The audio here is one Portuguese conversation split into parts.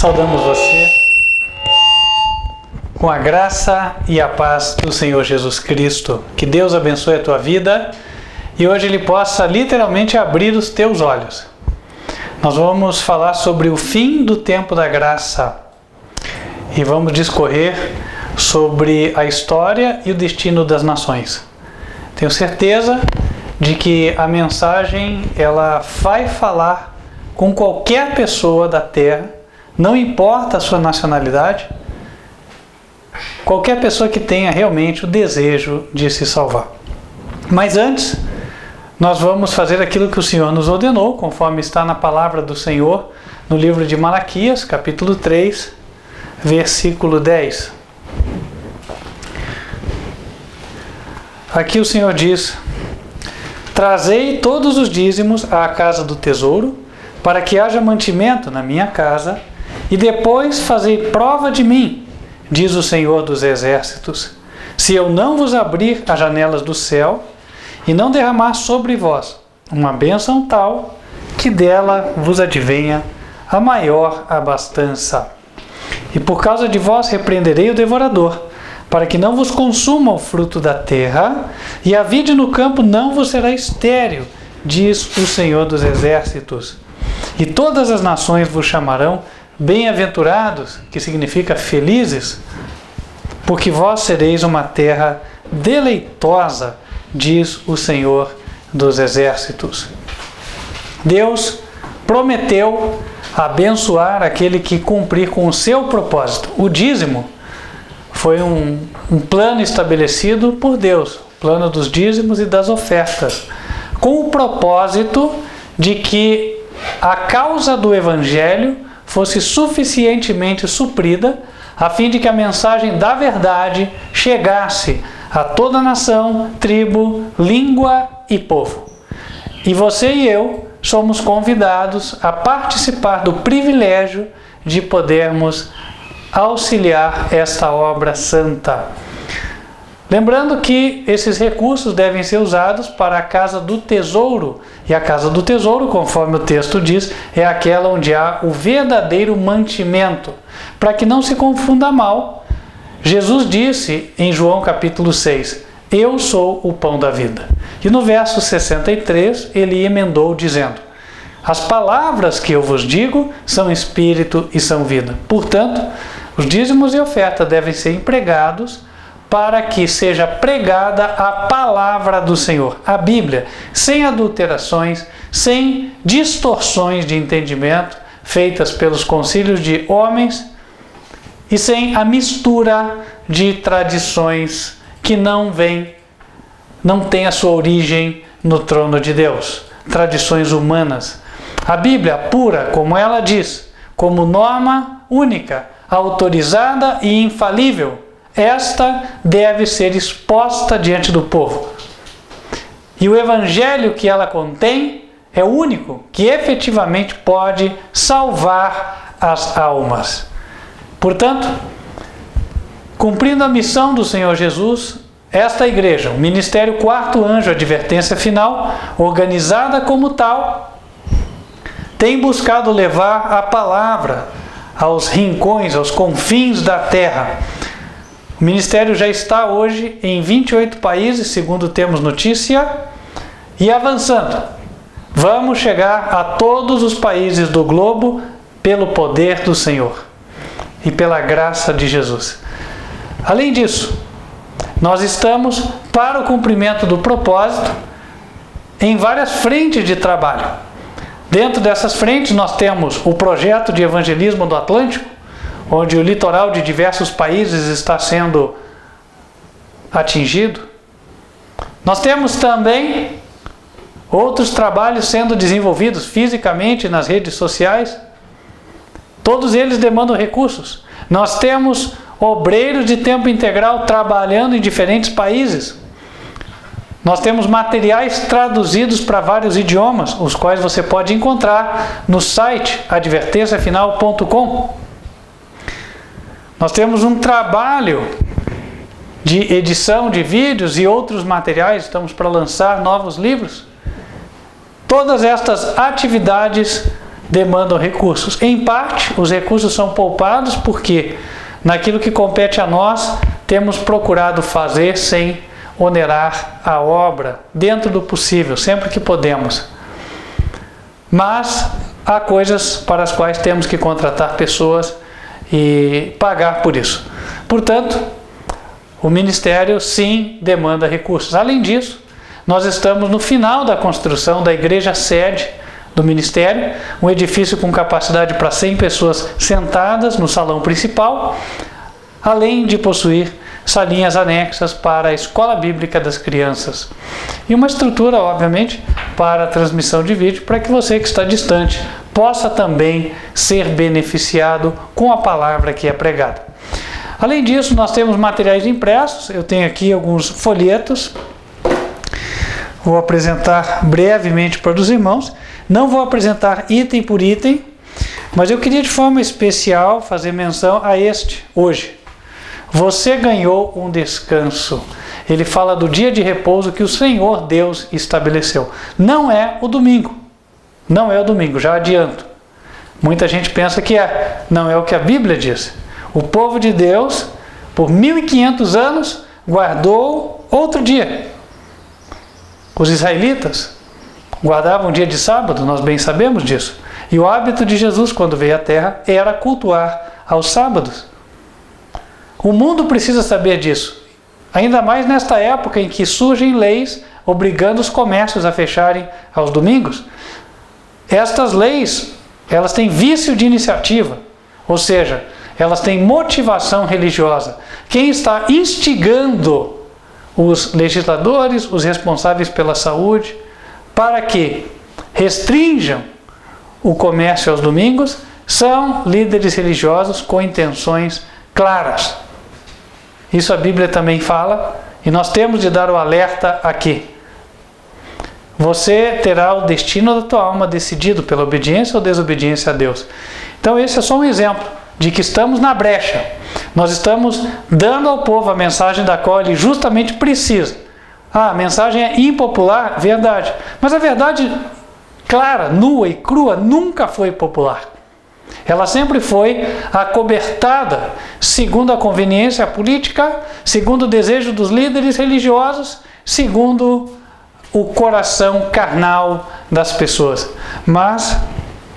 Saudamos você com a graça e a paz do Senhor Jesus Cristo. Que Deus abençoe a tua vida e hoje Ele possa literalmente abrir os teus olhos. Nós vamos falar sobre o fim do tempo da graça e vamos discorrer sobre a história e o destino das nações. Tenho certeza de que a mensagem ela vai falar com qualquer pessoa da terra, não importa a sua nacionalidade, qualquer pessoa que tenha realmente o desejo de se salvar. Mas antes, nós vamos fazer aquilo que o Senhor nos ordenou, conforme está na palavra do Senhor, no livro de Malaquias, capítulo 3, versículo 10. Aqui o Senhor diz: trazei todos os dízimos à casa do tesouro, para que haja mantimento na minha casa, e depois fazei prova de mim, diz o Senhor dos Exércitos, se eu não vos abrir as janelas do céu, e não derramar sobre vós uma bênção tal, que dela vos advenha a maior abastança. E por causa de vós repreenderei o devorador, para que não vos consuma o fruto da terra, e a vide no campo não vos será estéril, diz o Senhor dos Exércitos. E todas as nações vos chamarão bem-aventurados, que significa felizes, porque vós sereis uma terra deleitosa, diz o Senhor dos Exércitos. Deus prometeu abençoar aquele que cumprir com o seu propósito. O dízimo foi um plano estabelecido por Deus, o plano dos dízimos e das ofertas, com o propósito de que a causa do Evangelho fosse suficientemente suprida, a fim de que a mensagem da verdade chegasse a toda nação, tribo, língua e povo. E você e eu somos convidados a participar do privilégio de podermos auxiliar esta obra santa. Lembrando que esses recursos devem ser usados para a casa do tesouro. E a casa do tesouro, conforme o texto diz, é aquela onde há o verdadeiro mantimento. Para que não se confunda mal, Jesus disse em João capítulo 6, eu sou o pão da vida. E no verso 63 ele emendou dizendo, as palavras que eu vos digo são espírito e são vida. Portanto, os dízimos e oferta devem ser empregados para que seja pregada a palavra do Senhor, a Bíblia, sem adulterações, sem distorções de entendimento feitas pelos concílios de homens e sem a mistura de tradições que não têm a sua origem no trono de Deus, tradições humanas. A Bíblia pura, como ela diz, como norma única, autorizada e infalível, esta deve ser exposta diante do povo. E o evangelho que ela contém é o único que efetivamente pode salvar as almas. Portanto, cumprindo a missão do Senhor Jesus, esta igreja, o Ministério Quarto Anjo, Advertência Final, organizada como tal, tem buscado levar a palavra aos rincões, aos confins da terra. O ministério já está hoje em 28 países, segundo temos notícia, e avançando. Vamos chegar a todos os países do globo pelo poder do Senhor e pela graça de Jesus. Além disso, nós estamos para o cumprimento do propósito em várias frentes de trabalho. Dentro dessas frentes nós temos o projeto de evangelismo do Atlântico, onde o litoral de diversos países está sendo atingido. Nós temos também outros trabalhos sendo desenvolvidos fisicamente nas redes sociais. Todos eles demandam recursos. Nós temos obreiros de tempo integral trabalhando em diferentes países. Nós temos materiais traduzidos para vários idiomas, os quais você pode encontrar no site advertenciafinal.com. Nós temos um trabalho de edição de vídeos e outros materiais, estamos para lançar novos livros. Todas estas atividades demandam recursos. Em parte, os recursos são poupados porque, naquilo que compete a nós, temos procurado fazer sem onerar a obra, dentro do possível, sempre que podemos. Mas há coisas para as quais temos que contratar pessoas e pagar por isso. Portanto, o ministério sim demanda recursos. Além disso, nós estamos no final da construção da igreja sede do ministério, um edifício com capacidade para 100 pessoas sentadas no salão principal, além de possuir salinhas anexas para a escola bíblica das crianças. E uma estrutura, obviamente, para a transmissão de vídeo, para que você que está distante possa também ser beneficiado com a palavra que é pregada. Além disso, nós temos materiais impressos. Eu tenho aqui alguns folhetos. Vou apresentar brevemente para os irmãos. Não vou apresentar item por item, mas eu queria de forma especial fazer menção a este hoje. Você ganhou um descanso. Ele fala do dia de repouso que o Senhor Deus estabeleceu. Não é o domingo. Não é o domingo, já adianto. Muita gente pensa que é. Não é o que a Bíblia diz. O povo de Deus, por 1500 anos, guardou outro dia. Os israelitas guardavam o dia de sábado, nós bem sabemos disso. E o hábito de Jesus, quando veio à terra, era cultuar aos sábados. O mundo precisa saber disso. Ainda mais nesta época em que surgem leis obrigando os comércios a fecharem aos domingos. Estas leis, elas têm vício de iniciativa, ou seja, elas têm motivação religiosa. Quem está instigando os legisladores, os responsáveis pela saúde, para que restringam o comércio aos domingos, são líderes religiosos com intenções claras. Isso a Bíblia também fala, e nós temos de dar o alerta aqui. Você terá o destino da tua alma decidido pela obediência ou desobediência a Deus. Então esse é só um exemplo de que estamos na brecha. Nós estamos dando ao povo a mensagem da qual ele justamente precisa. A mensagem é impopular, verdade. Mas a verdade clara, nua e crua nunca foi popular. Ela sempre foi acobertada segundo a conveniência política, segundo o desejo dos líderes religiosos, segundo o coração carnal das pessoas. Mas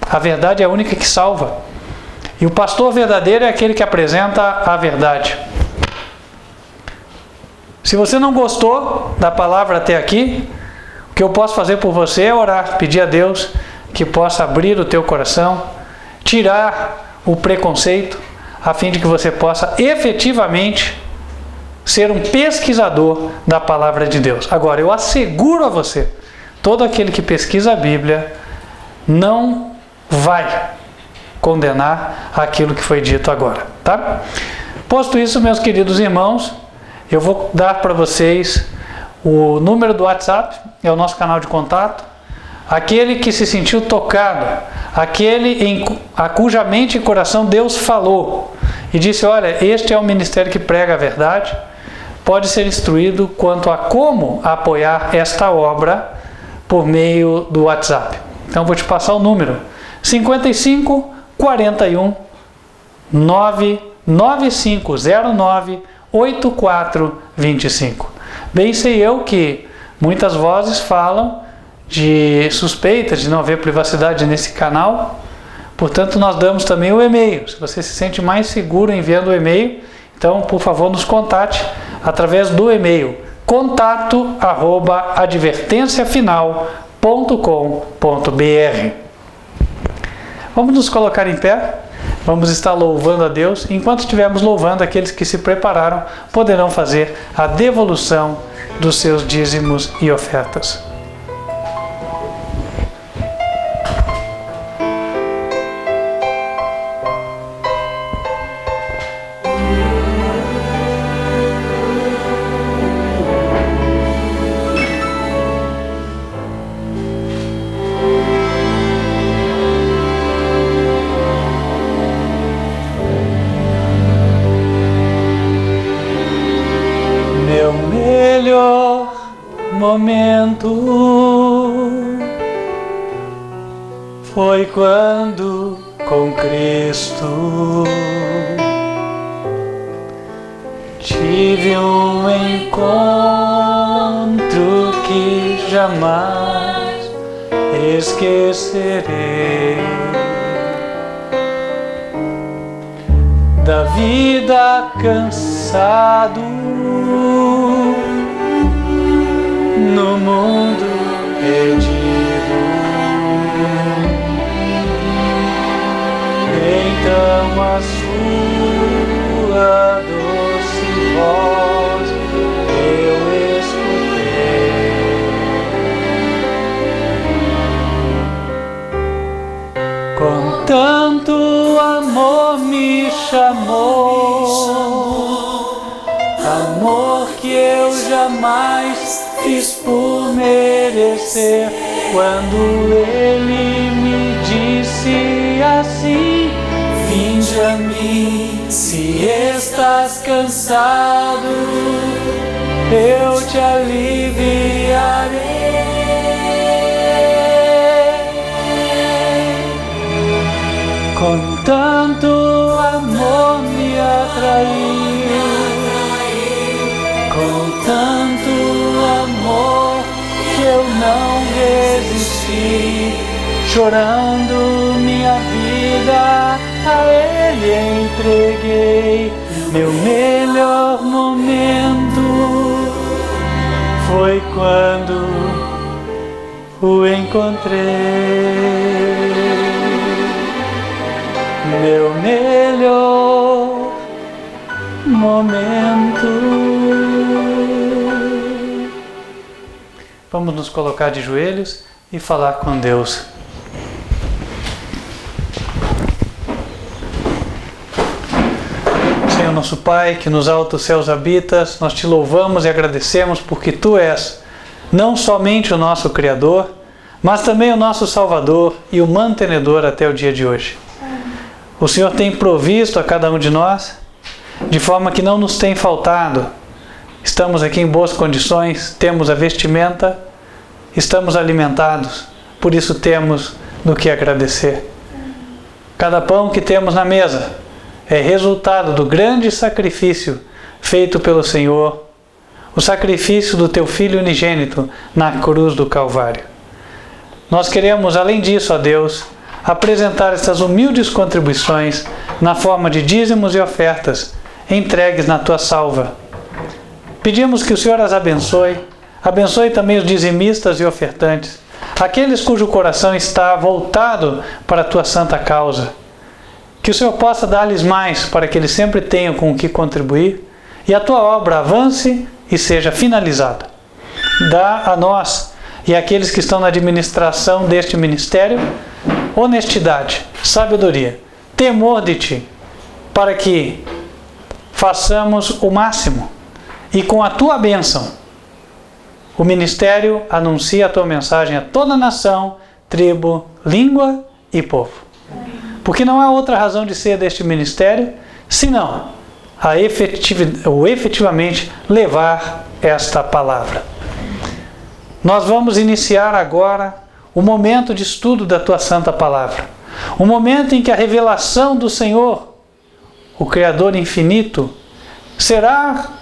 a verdade é a única que salva. E o pastor verdadeiro é aquele que apresenta a verdade. Se você não gostou da palavra até aqui, o que eu posso fazer por você é orar, pedir a Deus que possa abrir o teu coração, tirar o preconceito, a fim de que você possa efetivamente ser um pesquisador da palavra de Deus. Agora, eu asseguro a você, todo aquele que pesquisa a Bíblia não vai condenar aquilo que foi dito agora, tá? Posto isso, meus queridos irmãos, eu vou dar para vocês o número do WhatsApp, é o nosso canal de contato. Aquele que se sentiu tocado, aquele a cuja mente e coração Deus falou e disse, olha, este é o ministério que prega a verdade, pode ser instruído quanto a como apoiar esta obra por meio do WhatsApp. Então vou te passar o número, 55 41 99509 8425. Bem sei eu que muitas vozes falam de suspeitas de não haver privacidade nesse canal, portanto nós damos também o e-mail. Se você se sente mais seguro enviando o e-mail, então por favor nos contate através do e-mail contato@advertenciafinal.com.br. Vamos nos colocar em pé, vamos estar louvando a Deus. Enquanto estivermos louvando, aqueles que se prepararam poderão fazer a devolução dos seus dízimos e ofertas. Momento foi quando com Cristo tive um encontro que jamais esquecerei. Da vida cansado no mundo perdido, então a sua doce voz eu escutei. Com tanto amor me chamou, amor que eu jamais fiz por merecer. Quando Ele me disse assim: vinde a mim, se estás cansado, eu te aliviarei. Com tanto amor me atraiu, com tanto amor que eu não resisti, chorando minha vida a Ele entreguei. Meu melhor momento foi quando o encontrei. Meu melhor momento. Vamos nos colocar de joelhos e falar com Deus. Senhor nosso Pai, que nos altos céus habitas, nós te louvamos e agradecemos porque Tu és não somente o nosso Criador, mas também o nosso Salvador e o mantenedor até o dia de hoje. O Senhor tem provisto a cada um de nós, de forma que não nos tem faltado. Estamos aqui em boas condições, temos a vestimenta, estamos alimentados, por isso temos do que agradecer. Cada pão que temos na mesa é resultado do grande sacrifício feito pelo Senhor, o sacrifício do Teu Filho unigênito na cruz do Calvário. Nós queremos, além disso, ó Deus, apresentar essas humildes contribuições na forma de dízimos e ofertas entregues na Tua salva. Pedimos que o Senhor as abençoe, abençoe também os dizimistas e ofertantes, aqueles cujo coração está voltado para a Tua santa causa. Que o Senhor possa dar-lhes mais para que eles sempre tenham com o que contribuir e a Tua obra avance e seja finalizada. Dá a nós e àqueles que estão na administração deste ministério honestidade, sabedoria, temor de Ti, para que façamos o máximo e com a Tua bênção o ministério anuncie a Tua mensagem a toda nação, tribo, língua e povo. Porque não há outra razão de ser deste ministério senão efetivamente levar esta palavra. Nós vamos iniciar agora o momento de estudo da Tua Santa Palavra. O momento em que a revelação do Senhor, o Criador infinito, será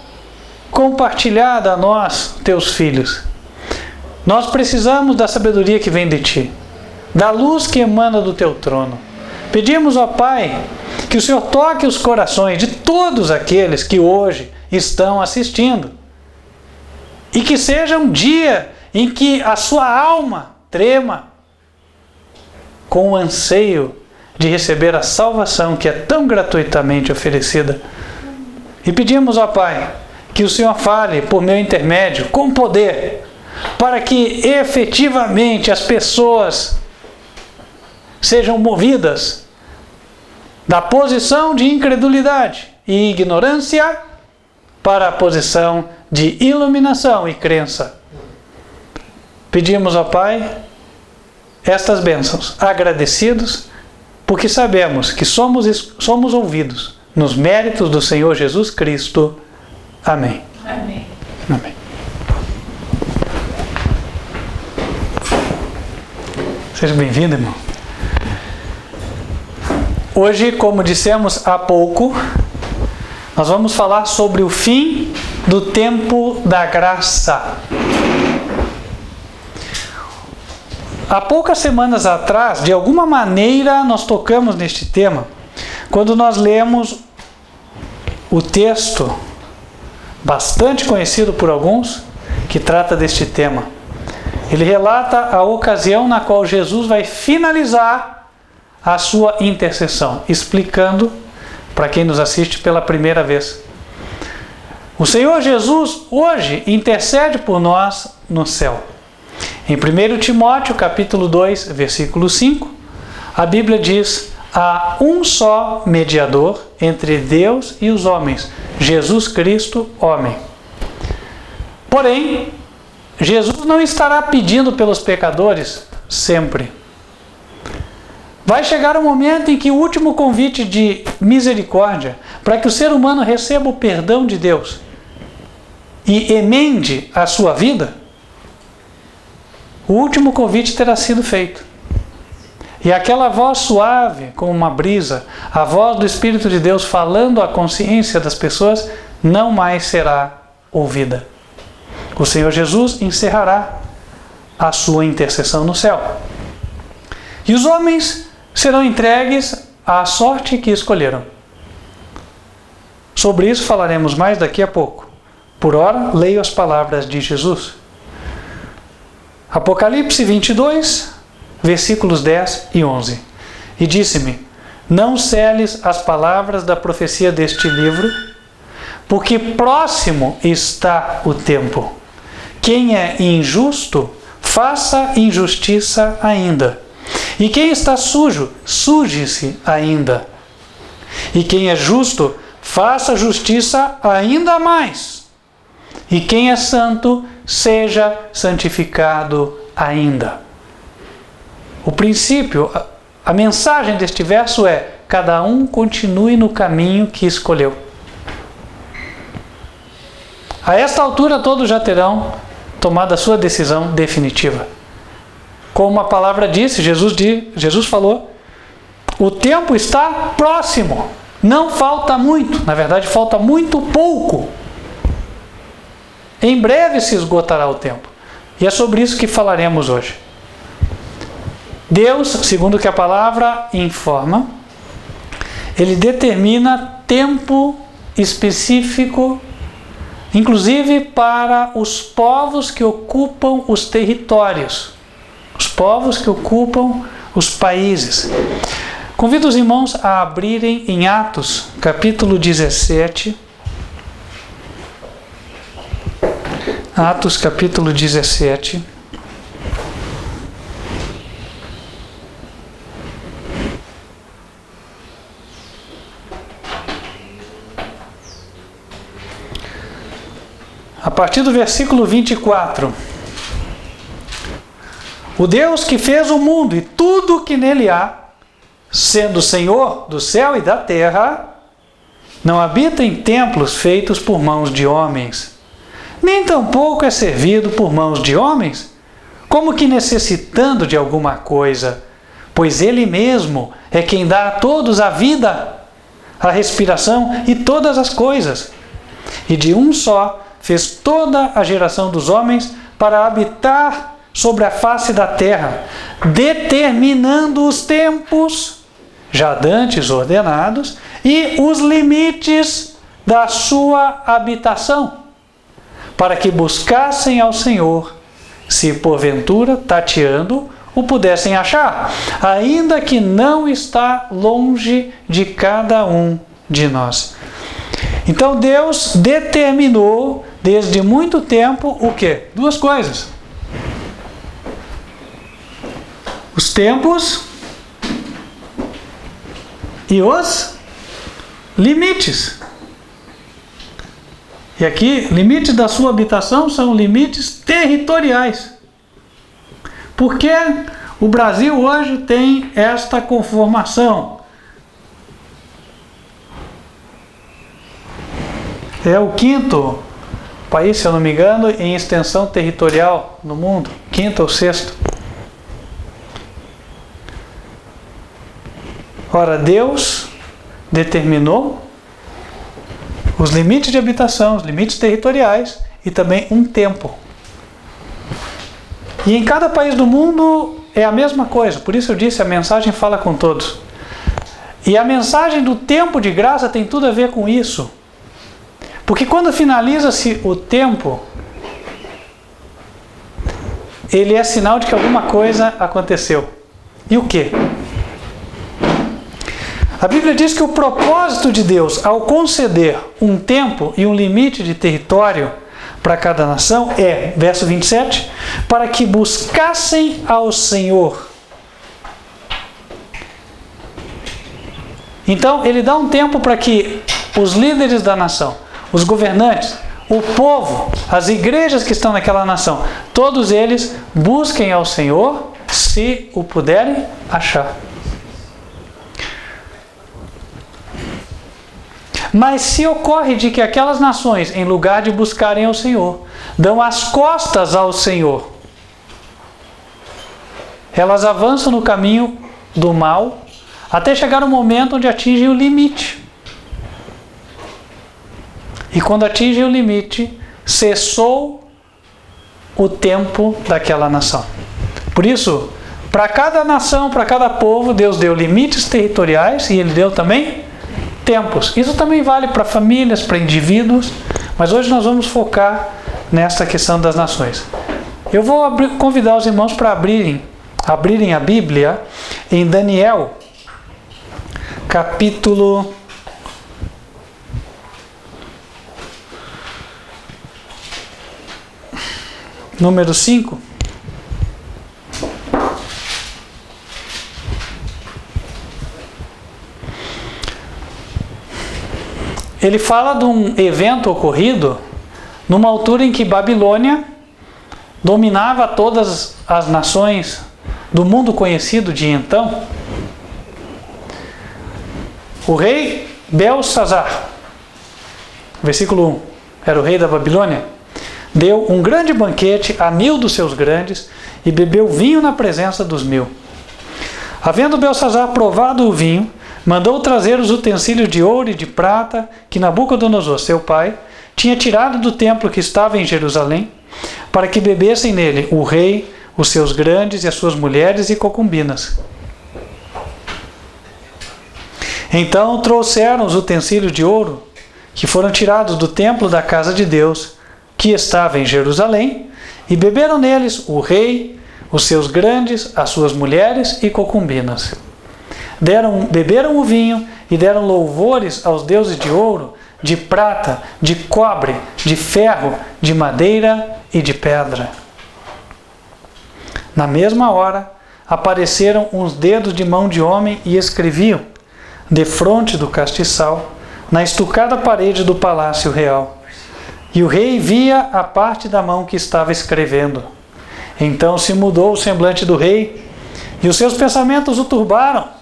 compartilhada a nós, Teus filhos. Nós precisamos da sabedoria que vem de Ti, da luz que emana do Teu trono. Pedimos, ó Pai, que o Senhor toque os corações de todos aqueles que hoje estão assistindo. E que seja um dia em que a sua alma trema com o anseio de receber a salvação que é tão gratuitamente oferecida. E pedimos, ó Pai, que o Senhor fale por meu intermédio, com poder, para que efetivamente as pessoas sejam movidas da posição de incredulidade e ignorância para a posição de iluminação e crença. Pedimos, ó Pai, estas bênçãos, agradecidos, porque sabemos que somos ouvidos nos méritos do Senhor Jesus Cristo. Amém. Amém. Amém. Seja bem-vindo, irmão. Hoje, como dissemos há pouco, nós vamos falar sobre o fim do tempo da graça. Há poucas semanas atrás, de alguma maneira, nós tocamos neste tema, quando nós lemos o texto, bastante conhecido por alguns, que trata deste tema. Ele relata a ocasião na qual Jesus vai finalizar a sua intercessão, explicando para quem nos assiste pela primeira vez. O Senhor Jesus hoje intercede por nós no céu. Em 1 Timóteo capítulo 2, versículo 5, a Bíblia diz: há um só mediador entre Deus e os homens, Jesus Cristo, homem. Porém, Jesus não estará pedindo pelos pecadores sempre. Vai chegar um momento em que o último convite de misericórdia, para que o ser humano receba o perdão de Deus e emende a sua vida, o último convite terá sido feito. E aquela voz suave, como uma brisa, a voz do Espírito de Deus falando à consciência das pessoas, não mais será ouvida. O Senhor Jesus encerrará a sua intercessão no céu. E os homens serão entregues à sorte que escolheram. Sobre isso falaremos mais daqui a pouco. Por ora, leio as palavras de Jesus. Apocalipse 22, versículos 10 e 11. E disse-me: não seles as palavras da profecia deste livro, porque próximo está o tempo. Quem é injusto, faça injustiça ainda. E quem está sujo, suje-se ainda. E quem é justo, faça justiça ainda mais. E quem é santo, seja santificado ainda. O princípio, a mensagem deste verso é: cada um continue no caminho que escolheu. A esta altura todos já terão tomado a sua decisão definitiva. Como a palavra disse, Jesus falou: o tempo está próximo, não falta muito, na verdade falta muito pouco. Em breve se esgotará o tempo. E é sobre isso que falaremos hoje. Deus, segundo o que a palavra informa, Ele determina tempo específico, inclusive para os povos que ocupam os territórios, os povos que ocupam os países. Convido os irmãos a abrirem em Atos, capítulo 17. Atos, capítulo 17. A partir do versículo 24. O Deus que fez o mundo e tudo o que nele há, sendo Senhor do céu e da terra, não habita em templos feitos por mãos de homens, nem tampouco é servido por mãos de homens, como que necessitando de alguma coisa, pois Ele mesmo é quem dá a todos a vida, a respiração e todas as coisas. E de um só fez toda a geração dos homens para habitar sobre a face da terra, determinando os tempos já dantes ordenados e os limites da sua habitação, para que buscassem ao Senhor, se porventura, tateando, o pudessem achar, ainda que não está longe de cada um de nós. Então Deus determinou desde muito tempo o quê? Duas coisas: os tempos e os limites. E aqui, limites da sua habitação são limites territoriais. Porque o Brasil hoje tem esta conformação. É o quinto país, se eu não me engano, em extensão territorial no mundo. Quinto ou sexto. Ora, Deus determinou os limites de habitação, os limites territoriais e também um tempo. E em cada país do mundo é a mesma coisa. Por isso eu disse, a mensagem fala com todos. E a mensagem do tempo de graça tem tudo a ver com isso. Porque quando finaliza-se o tempo, ele é sinal de que alguma coisa aconteceu. E o quê? A Bíblia diz que o propósito de Deus ao conceder um tempo e um limite de território para cada nação é, verso 27, para que buscassem ao Senhor. Então, ele dá um tempo para que os líderes da nação, os governantes, o povo, as igrejas que estão naquela nação, todos eles busquem ao Senhor, se o puderem achar. Mas se ocorre de que aquelas nações, em lugar de buscarem ao Senhor, dão as costas ao Senhor, elas avançam no caminho do mal, até chegar um momento onde atingem o limite. E quando atingem o limite, cessou o tempo daquela nação. Por isso, para cada nação, para cada povo, Deus deu limites territoriais e Ele deu também tempos. Isso também vale para famílias, para indivíduos, mas hoje nós vamos focar nessa questão das nações. Eu vou convidar os irmãos para abrirem a Bíblia em Daniel, capítulo número 5. Ele fala de um evento ocorrido numa altura em que Babilônia dominava todas as nações do mundo conhecido de então. O rei Belsazar, versículo 1, era o rei da Babilônia, deu um grande banquete a 1000 dos seus grandes e bebeu vinho na presença dos 1000. Havendo Belsazar provado o vinho, mandou trazer os utensílios de ouro e de prata que Nabucodonosor, seu pai, tinha tirado do templo que estava em Jerusalém, para que bebessem nele o rei, os seus grandes e as suas mulheres e concubinas. Então trouxeram os utensílios de ouro que foram tirados do templo da casa de Deus, que estava em Jerusalém, e beberam neles o rei, os seus grandes, as suas mulheres e concubinas. Beberam o vinho e deram louvores aos deuses de ouro, de prata, de cobre, de ferro, de madeira e de pedra. Na mesma hora, apareceram uns dedos de mão de homem e escreviam, defronte do castiçal, na estucada parede do palácio real. E o rei via a parte da mão que estava escrevendo. Então se mudou o semblante do rei, e os seus pensamentos o turbaram.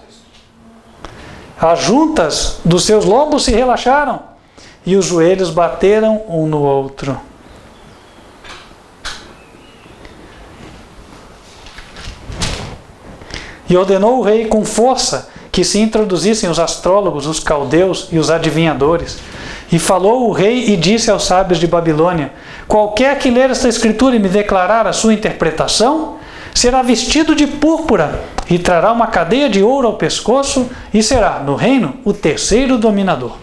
As juntas dos seus lombos se relaxaram, e os joelhos bateram um no outro. E ordenou o rei com força que se introduzissem os astrólogos, os caldeus e os adivinhadores. E falou o rei e disse aos sábios de Babilônia: qualquer que ler esta escritura e me declarar a sua interpretação, será vestido de púrpura e trará uma cadeia de ouro ao pescoço e será, no reino, o terceiro dominador.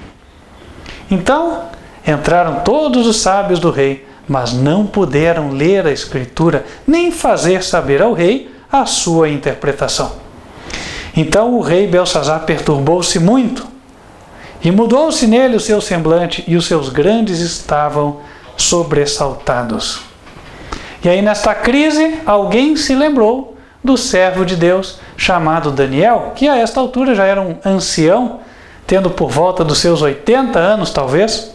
Então entraram todos os sábios do rei, mas não puderam ler a escritura, nem fazer saber ao rei a sua interpretação. Então o rei Belsazar perturbou-se muito, e mudou-se nele o seu semblante, e os seus grandes estavam sobressaltados. E aí nesta crise, alguém se lembrou do servo de Deus chamado Daniel, que a esta altura já era um ancião, tendo por volta dos seus 80 anos talvez,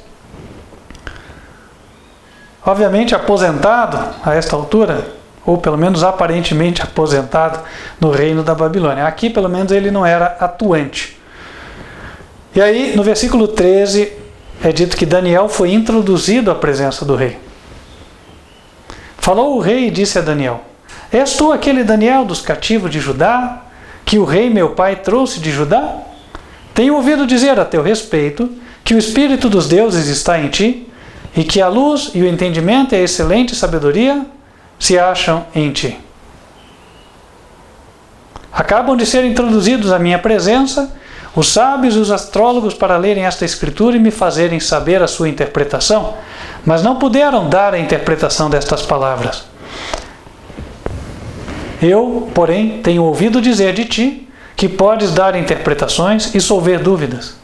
obviamente aposentado a esta altura, ou pelo menos aparentemente aposentado no reino da Babilônia. Aqui pelo menos ele não era atuante. E aí no versículo 13 é dito que Daniel foi introduzido à presença do rei. Falou o rei e disse a Daniel: és tu aquele Daniel dos cativos de Judá, que o rei meu pai trouxe de Judá? Tenho ouvido dizer a teu respeito que o Espírito dos deuses está em ti, e que a luz e o entendimento e a excelente sabedoria se acham em ti. Acabam de ser introduzidos à minha presença os sábios e os astrólogos para lerem esta escritura e me fazerem saber a sua interpretação, mas não puderam dar a interpretação destas palavras. Eu, porém, tenho ouvido dizer de ti que podes dar interpretações e solver dúvidas.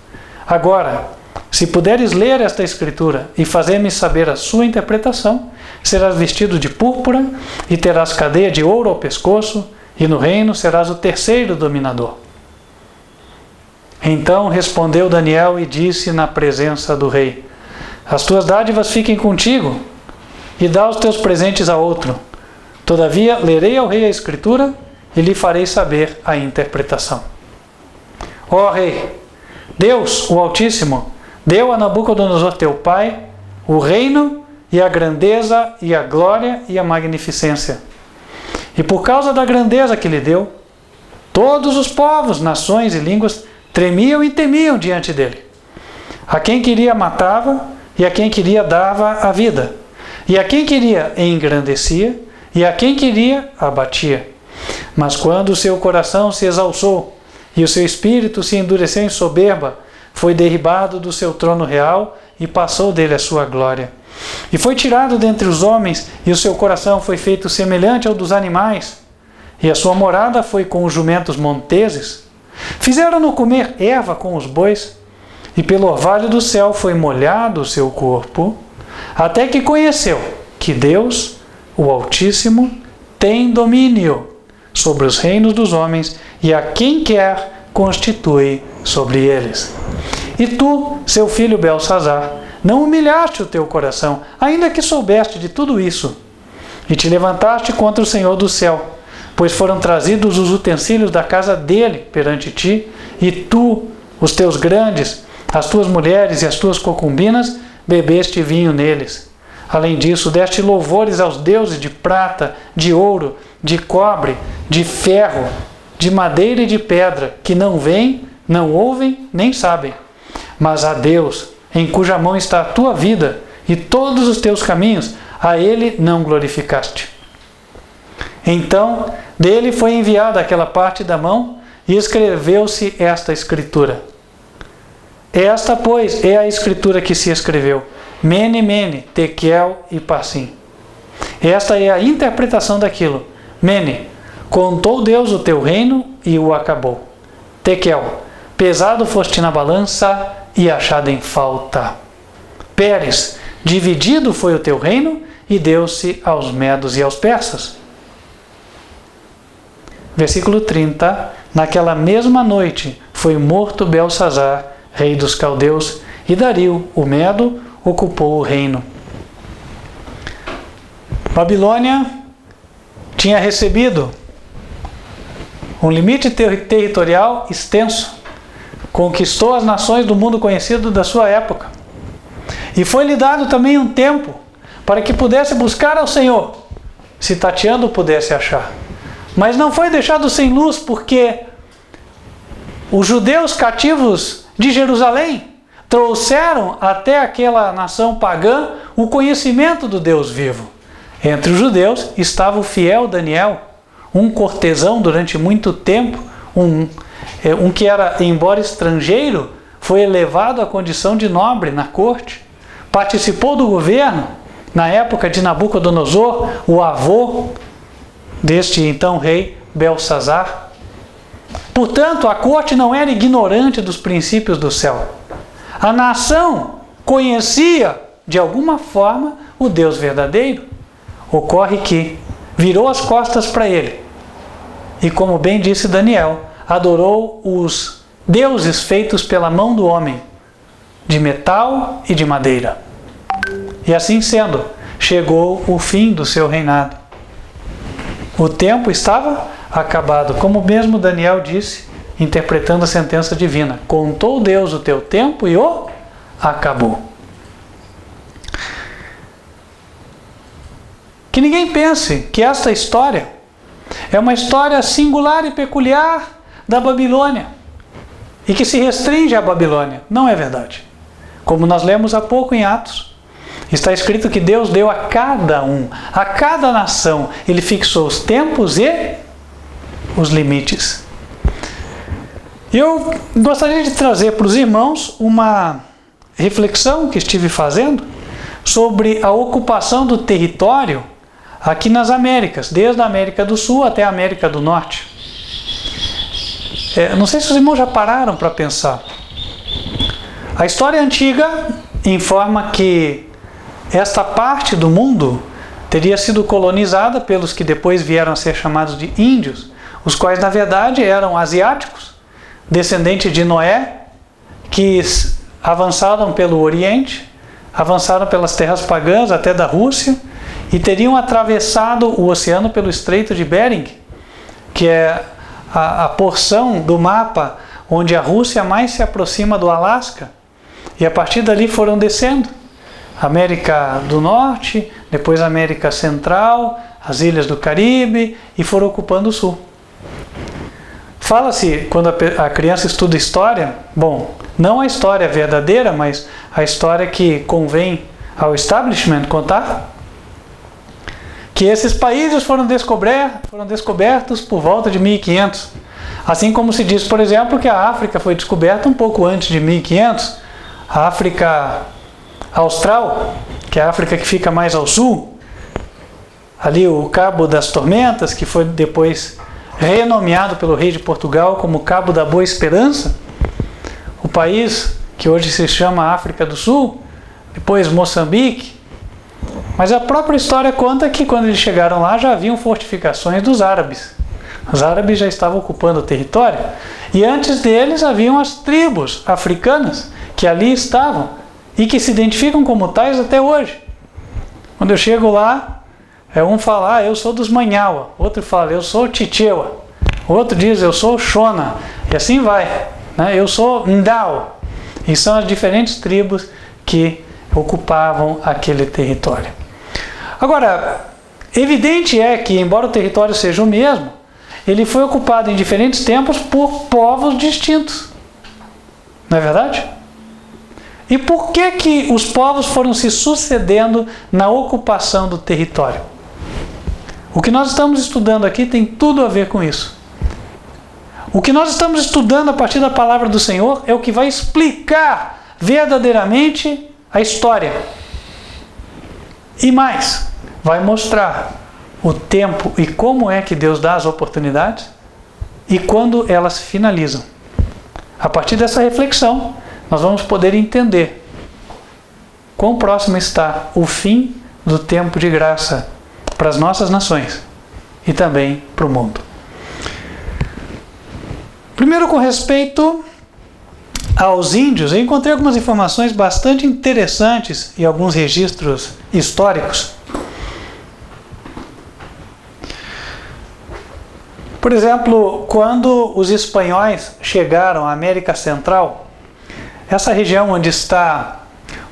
Agora, se puderes ler esta escritura e fazer-me saber a sua interpretação, serás vestido de púrpura e terás cadeia de ouro ao pescoço, e no reino serás o terceiro dominador. Então respondeu Daniel e disse na presença do rei: as tuas dádivas fiquem contigo, e dá os teus presentes a outro. Todavia lerei ao rei a escritura e lhe farei saber a interpretação. Ó rei, Deus, o Altíssimo, deu a Nabucodonosor teu pai o reino e a grandeza e a glória e a magnificência. E por causa da grandeza que lhe deu, todos os povos, nações e línguas tremiam e temiam diante dele. A quem queria matava, e a quem queria dava a vida. E a quem queria engrandecia, e a quem queria abatia. Mas quando o seu coração se exalçou, e o seu espírito se endureceu em soberba, foi derribado do seu trono real, e passou dele a sua glória. E foi tirado dentre os homens, e o seu coração foi feito semelhante ao dos animais, e a sua morada foi com os jumentos monteses. Fizeram-no comer erva com os bois, e pelo orvalho do céu foi molhado o seu corpo, até que conheceu que Deus, o Altíssimo, tem domínio sobre os reinos dos homens, e a quem quer constitui sobre eles. E tu, seu filho Belsazar, não humilhaste o teu coração, ainda que soubeste de tudo isso, e te levantaste contra o Senhor do céu, pois foram trazidos os utensílios da casa dele perante ti, e tu, os teus grandes, as tuas mulheres e as tuas concubinas, bebeste vinho neles. Além disso, deste louvores aos deuses de prata, de ouro, de cobre, de ferro, de madeira e de pedra, que não veem, não ouvem, nem sabem. Mas a Deus, em cuja mão está a tua vida e todos os teus caminhos, a ele não glorificaste. Então, dele foi enviada aquela parte da mão e escreveu-se esta escritura. Esta, pois, é a escritura que se escreveu: Mene, Mene, Tekel e Parsim. Esta é a interpretação daquilo. Mene, contou Deus o teu reino e o acabou. Tekel, pesado foste na balança e achado em falta. Pérez, dividido foi o teu reino e deu-se aos medos e aos persas. Versículo 30. Naquela mesma noite foi morto Belsazar, rei dos caldeus, e Dario, o Medo, ocupou o reino. Babilônia tinha recebido um limite territorial extenso, conquistou as nações do mundo conhecido da sua época, e foi-lhe dado também um tempo para que pudesse buscar ao Senhor, se tateando pudesse achar. Mas não foi deixado sem luz, porque os judeus cativos de Jerusalém trouxeram até aquela nação pagã o conhecimento do Deus vivo. Entre os judeus estava o fiel Daniel, um cortesão durante muito tempo, um que era, embora estrangeiro, foi elevado à condição de nobre na corte, participou do governo na época de Nabucodonosor, o avô deste então rei Belsazar. Portanto, a corte não era ignorante dos princípios do céu. A nação conhecia, de alguma forma, o Deus verdadeiro. Ocorre que virou as costas para ele. E como bem disse Daniel, adorou os deuses feitos pela mão do homem, de metal e de madeira. E assim sendo, chegou o fim do seu reinado. O tempo estava acabado, como mesmo Daniel disse, interpretando a sentença divina. Contou Deus o teu tempo e o acabou. Que ninguém pense que esta história é uma história singular e peculiar da Babilônia e que se restringe à Babilônia. Não é verdade. Como nós lemos há pouco em Atos, está escrito que Deus deu a cada um, a cada nação, Ele fixou os tempos e os limites. Eu gostaria de trazer para os irmãos uma reflexão que estive fazendo sobre a ocupação do território aqui nas Américas, desde a América do Sul até a América do Norte. Não sei se os irmãos já pararam para pensar. A história antiga informa que esta parte do mundo teria sido colonizada pelos que depois vieram a ser chamados de índios, os quais na verdade eram asiáticos, descendentes de Noé, que avançaram pelo Oriente, avançaram pelas terras pagãs até da Rússia e teriam atravessado o oceano pelo Estreito de Bering, que é a porção do mapa onde a Rússia mais se aproxima do Alasca, e a partir dali foram descendo. América do Norte, depois América Central, as ilhas do Caribe e foram ocupando o Sul. Fala-se, quando a criança estuda história, bom, não a história verdadeira, mas a história que convém ao establishment contar, que esses países foram descobertos por volta de 1500. Assim como se diz, por exemplo, que a África foi descoberta um pouco antes de 1500, a África Austral, que é a África que fica mais ao sul, ali o Cabo das Tormentas, que foi depois renomeado pelo rei de Portugal como Cabo da Boa Esperança, o país que hoje se chama África do Sul, depois Moçambique. Mas a própria história conta que quando eles chegaram lá já haviam fortificações dos árabes. Os árabes já estavam ocupando o território e antes deles haviam as tribos africanas que ali estavam e que se identificam como tais até hoje. Quando eu chego lá, um fala, eu sou dos Manhawa, outro fala, eu sou Chichewa, outro diz, eu sou Shona, e assim vai, né? Eu sou Ndao. E são as diferentes tribos que ocupavam aquele território. Agora, evidente é que, embora o território seja o mesmo, ele foi ocupado em diferentes tempos por povos distintos. Não é verdade? E por que os povos foram se sucedendo na ocupação do território? O que nós estamos estudando aqui tem tudo a ver com isso. O que nós estamos estudando a partir da palavra do Senhor é o que vai explicar verdadeiramente a história. E mais, vai mostrar o tempo e como é que Deus dá as oportunidades e quando elas se finalizam. A partir dessa reflexão, nós vamos poder entender quão próximo está o fim do tempo de graça para as nossas nações e também para o mundo. Primeiro, com respeito aos índios, eu encontrei algumas informações bastante interessantes e alguns registros históricos. Por exemplo, quando os espanhóis chegaram à América Central, essa região onde está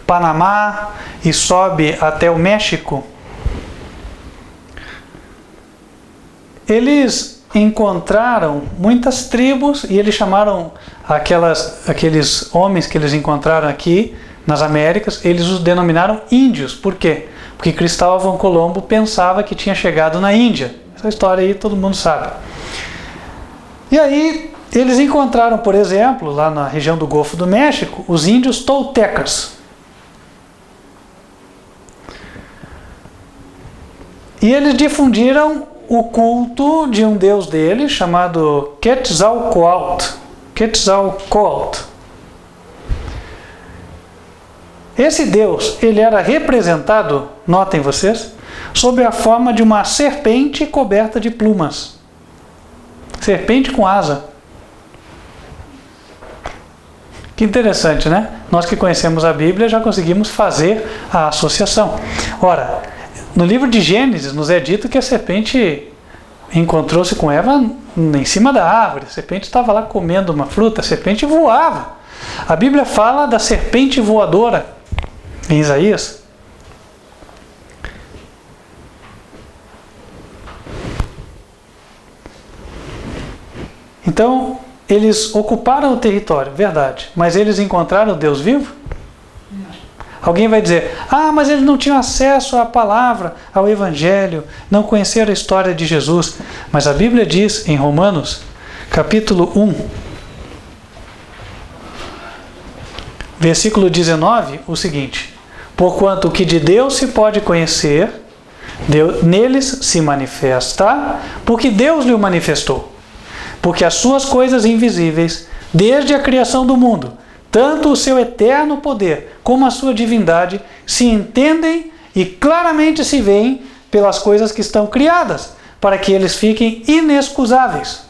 Panamá e sobe até o México, eles encontraram muitas tribos e eles chamaram aqueles homens que eles encontraram aqui nas Américas, eles os denominaram índios. Por quê? Porque Cristóvão Colombo pensava que tinha chegado na Índia. Essa história aí todo mundo sabe. E aí eles encontraram, por exemplo, lá na região do Golfo do México, os índios toltecas. E eles difundiram o culto de um deus deles, chamado Quetzalcoatl. Quetzalcoatl. Esse deus, ele era representado, notem vocês, sob a forma de uma serpente coberta de plumas. Serpente com asa. Que interessante, né? Nós que conhecemos a Bíblia já conseguimos fazer a associação. Ora, no livro de Gênesis nos é dito que a serpente encontrou-se com Eva em cima da árvore. A serpente estava lá comendo uma fruta, a serpente voava. A Bíblia fala da serpente voadora em Isaías. Então, eles ocuparam o território, verdade, mas eles encontraram o Deus vivo? Alguém vai dizer, mas eles não tinham acesso à palavra, ao Evangelho, não conheceram a história de Jesus. Mas a Bíblia diz em Romanos, capítulo 1, versículo 19, o seguinte: porquanto o que de Deus se pode conhecer, neles se manifesta, porque Deus lhe o manifestou. Porque as suas coisas invisíveis, desde a criação do mundo, tanto o seu eterno poder como a sua divindade, se entendem e claramente se veem pelas coisas que estão criadas, para que eles fiquem inexcusáveis.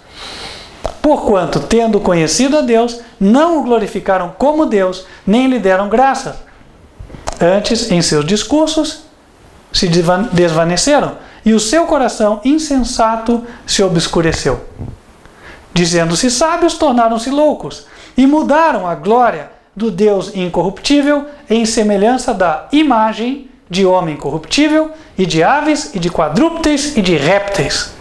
Porquanto, tendo conhecido a Deus, não o glorificaram como Deus, nem lhe deram graça. Antes, em seus discursos, se desvaneceram, e o seu coração insensato se obscureceu. Dizendo-se sábios, tornaram-se loucos, e mudaram a glória do Deus incorruptível em semelhança da imagem de homem corruptível, e de aves, e de quadrúpedes, e de répteis.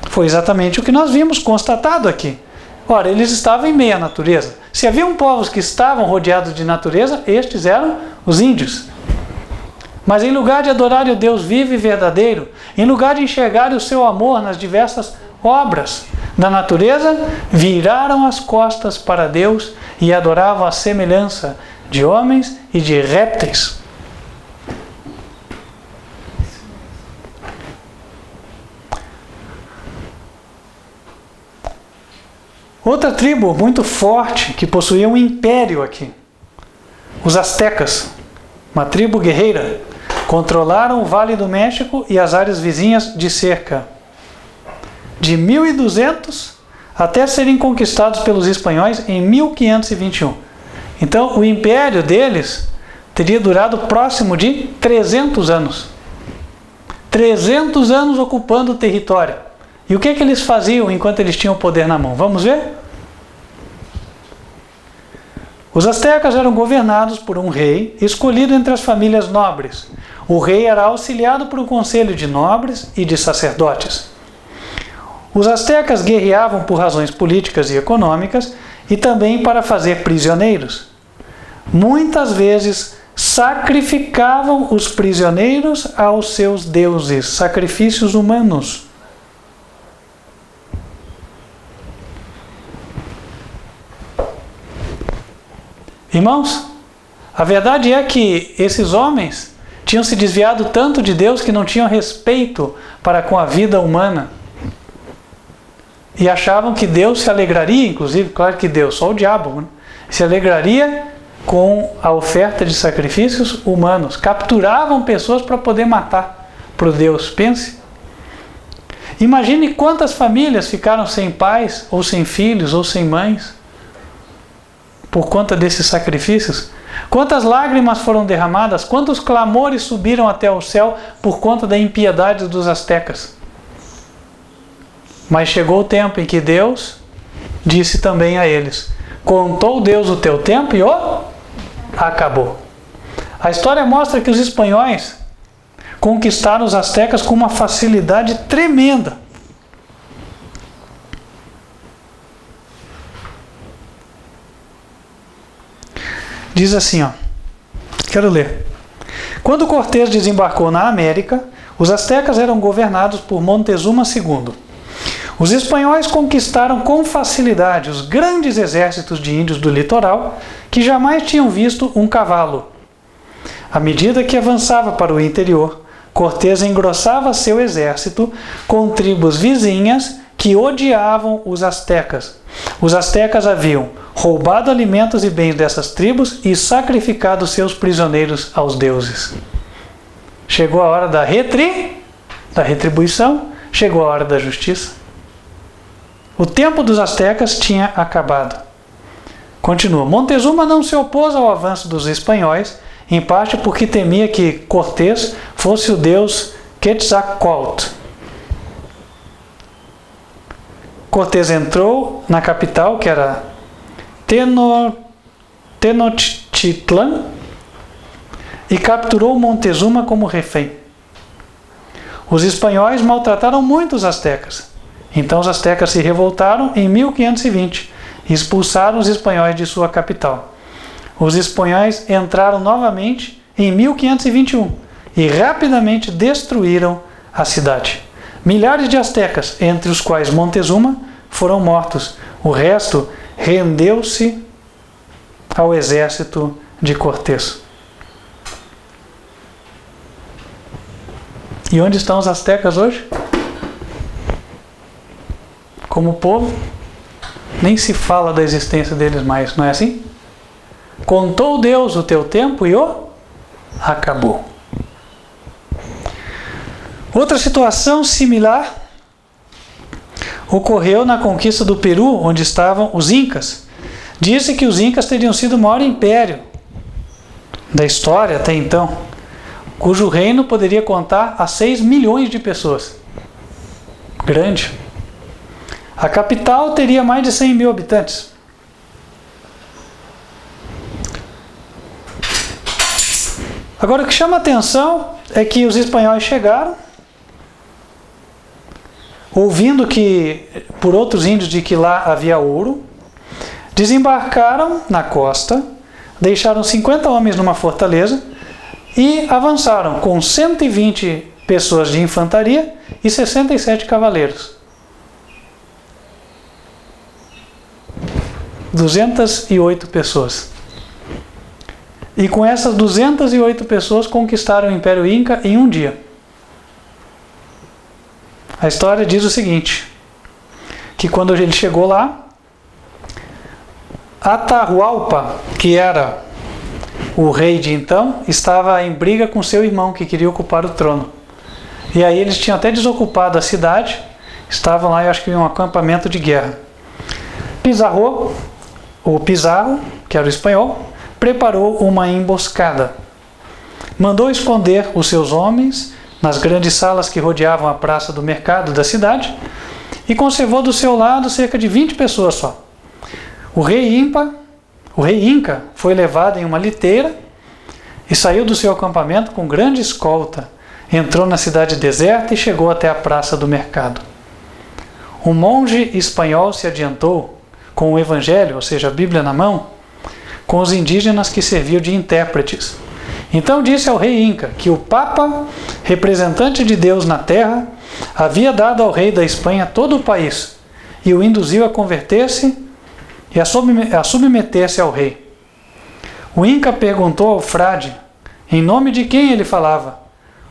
Foi exatamente o que nós vimos constatado aqui. Ora, eles estavam em meio à natureza. Se haviam povos que estavam rodeados de natureza, estes eram os índios. Mas em lugar de adorarem o Deus vivo e verdadeiro, em lugar de enxergarem o seu amor nas diversas obras da natureza, viraram as costas para Deus e adoravam a semelhança de homens e de répteis. Outra tribo muito forte que possuía um império aqui, os astecas, uma tribo guerreira, controlaram o Vale do México e as áreas vizinhas de cerca de 1200 até serem conquistados pelos espanhóis em 1521. Então, o império deles teria durado próximo de 300 anos. 300 anos ocupando o território. E o que eles faziam enquanto eles tinham o poder na mão? Vamos ver? Os astecas eram governados por um rei escolhido entre as famílias nobres. O rei era auxiliado por um conselho de nobres e de sacerdotes. Os astecas guerreavam por razões políticas e econômicas e também para fazer prisioneiros. Muitas vezes sacrificavam os prisioneiros aos seus deuses, sacrifícios humanos. Irmãos, a verdade é que esses homens tinham se desviado tanto de Deus que não tinham respeito para com a vida humana. E achavam que Deus se alegraria, inclusive, claro que Deus, só o diabo, né? Se alegraria com a oferta de sacrifícios humanos. Capturavam pessoas para poder matar para o Deus. Pense. Imagine quantas famílias ficaram sem pais, ou sem filhos, ou sem mães, por conta desses sacrifícios. Quantas lágrimas foram derramadas, quantos clamores subiram até o céu por conta da impiedade dos astecas. Mas chegou o tempo em que Deus disse também a eles: contou Deus o teu tempo e acabou. A história mostra que os espanhóis conquistaram os astecas com uma facilidade tremenda. Diz assim, quero ler. Quando Cortés desembarcou na América, os astecas eram governados por Montezuma II. Os espanhóis conquistaram com facilidade os grandes exércitos de índios do litoral que jamais tinham visto um cavalo. À medida que avançava para o interior, Cortés engrossava seu exército com tribos vizinhas que odiavam os astecas. Os astecas haviam roubado alimentos e bens dessas tribos e sacrificado seus prisioneiros aos deuses. Chegou a hora da retribuição, chegou a hora da justiça. O tempo dos astecas tinha acabado. Continua. Montezuma não se opôs ao avanço dos espanhóis, em parte porque temia que Cortés fosse o deus Quetzalcóatl. Cortés entrou na capital, que era Tenochtitlan, e capturou Montezuma como refém. Os espanhóis maltrataram muito os astecas. Então os astecas se revoltaram em 1520 e expulsaram os espanhóis de sua capital. Os espanhóis entraram novamente em 1521 e rapidamente destruíram a cidade. Milhares de astecas, entre os quais Montezuma, foram mortos. O resto rendeu-se ao exército de Cortés. E onde estão os astecas hoje? Como povo, nem se fala da existência deles mais, não é assim? Contou Deus o teu tempo e o acabou. Outra situação similar ocorreu na conquista do Peru, onde estavam os Incas. Disse que os Incas teriam sido o maior império da história até então, cujo reino poderia contar a 6 milhões de pessoas. Grande. A capital teria mais de 100 mil habitantes. Agora, o que chama a atenção é que os espanhóis chegaram, ouvindo por outros índios de que lá havia ouro, desembarcaram na costa, deixaram 50 homens numa fortaleza e avançaram com 120 pessoas de infantaria e 67 cavaleiros. 208 pessoas. E com essas 208 pessoas conquistaram o Império Inca em um dia. A história diz o seguinte, que quando ele chegou lá, Atahualpa, que era o rei de então, estava em briga com seu irmão, que queria ocupar o trono. E aí eles tinham até desocupado a cidade, estavam lá, eu acho que em um acampamento de guerra. Pizarro, que era o espanhol, preparou uma emboscada. Mandou esconder os seus homens nas grandes salas que rodeavam a praça do mercado da cidade e conservou do seu lado cerca de 20 pessoas só. O rei Inca foi levado em uma liteira e saiu do seu acampamento com grande escolta. Entrou na cidade deserta e chegou até a praça do mercado. Um monge espanhol se adiantou com o evangelho, ou seja, a Bíblia na mão, com os indígenas que serviam de intérpretes. Então disse ao rei Inca que o Papa, representante de Deus na terra, havia dado ao rei da Espanha todo o país e o induziu a converter-se e a submeter-se ao rei. O Inca perguntou ao frade em nome de quem ele falava.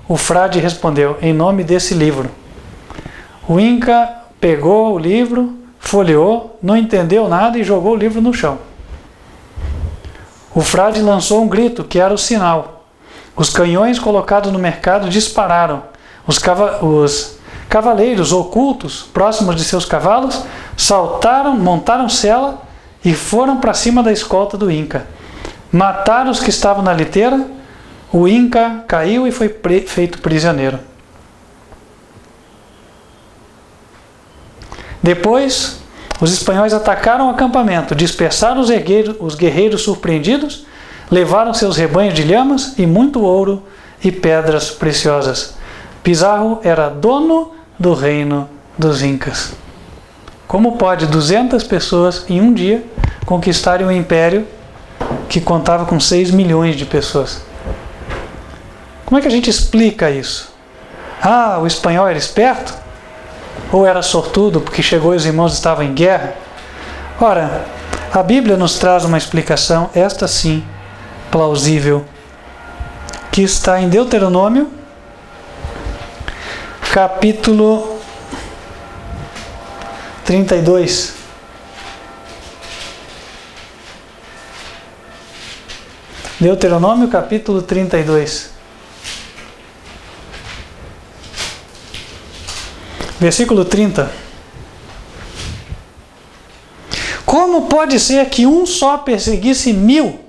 O frade respondeu, em nome desse livro. O Inca pegou o livro, folheou, não entendeu nada e jogou o livro no chão. O frade lançou um grito, que era o sinal. Os canhões colocados no mercado dispararam. Os cavaleiros ocultos, próximos de seus cavalos, saltaram, montaram sela e foram para cima da escolta do Inca. Mataram os que estavam na liteira, o Inca caiu e foi feito prisioneiro. Depois, os espanhóis atacaram o acampamento, dispersaram os guerreiros surpreendidos, levaram seus rebanhos de lhamas e muito ouro e pedras preciosas. Pizarro era dono do reino dos Incas. Como pode 200 pessoas em um dia conquistarem um império que contava com 6 milhões de pessoas? Como é que a gente explica isso? Ah, o espanhol era esperto? Ou era sortudo porque chegou e os irmãos estavam em guerra? Ora, a Bíblia nos traz uma explicação, esta sim, plausível, que está em Deuteronômio, capítulo 32. Deuteronômio, capítulo 32. Versículo 30. Como pode ser que um só perseguisse 1000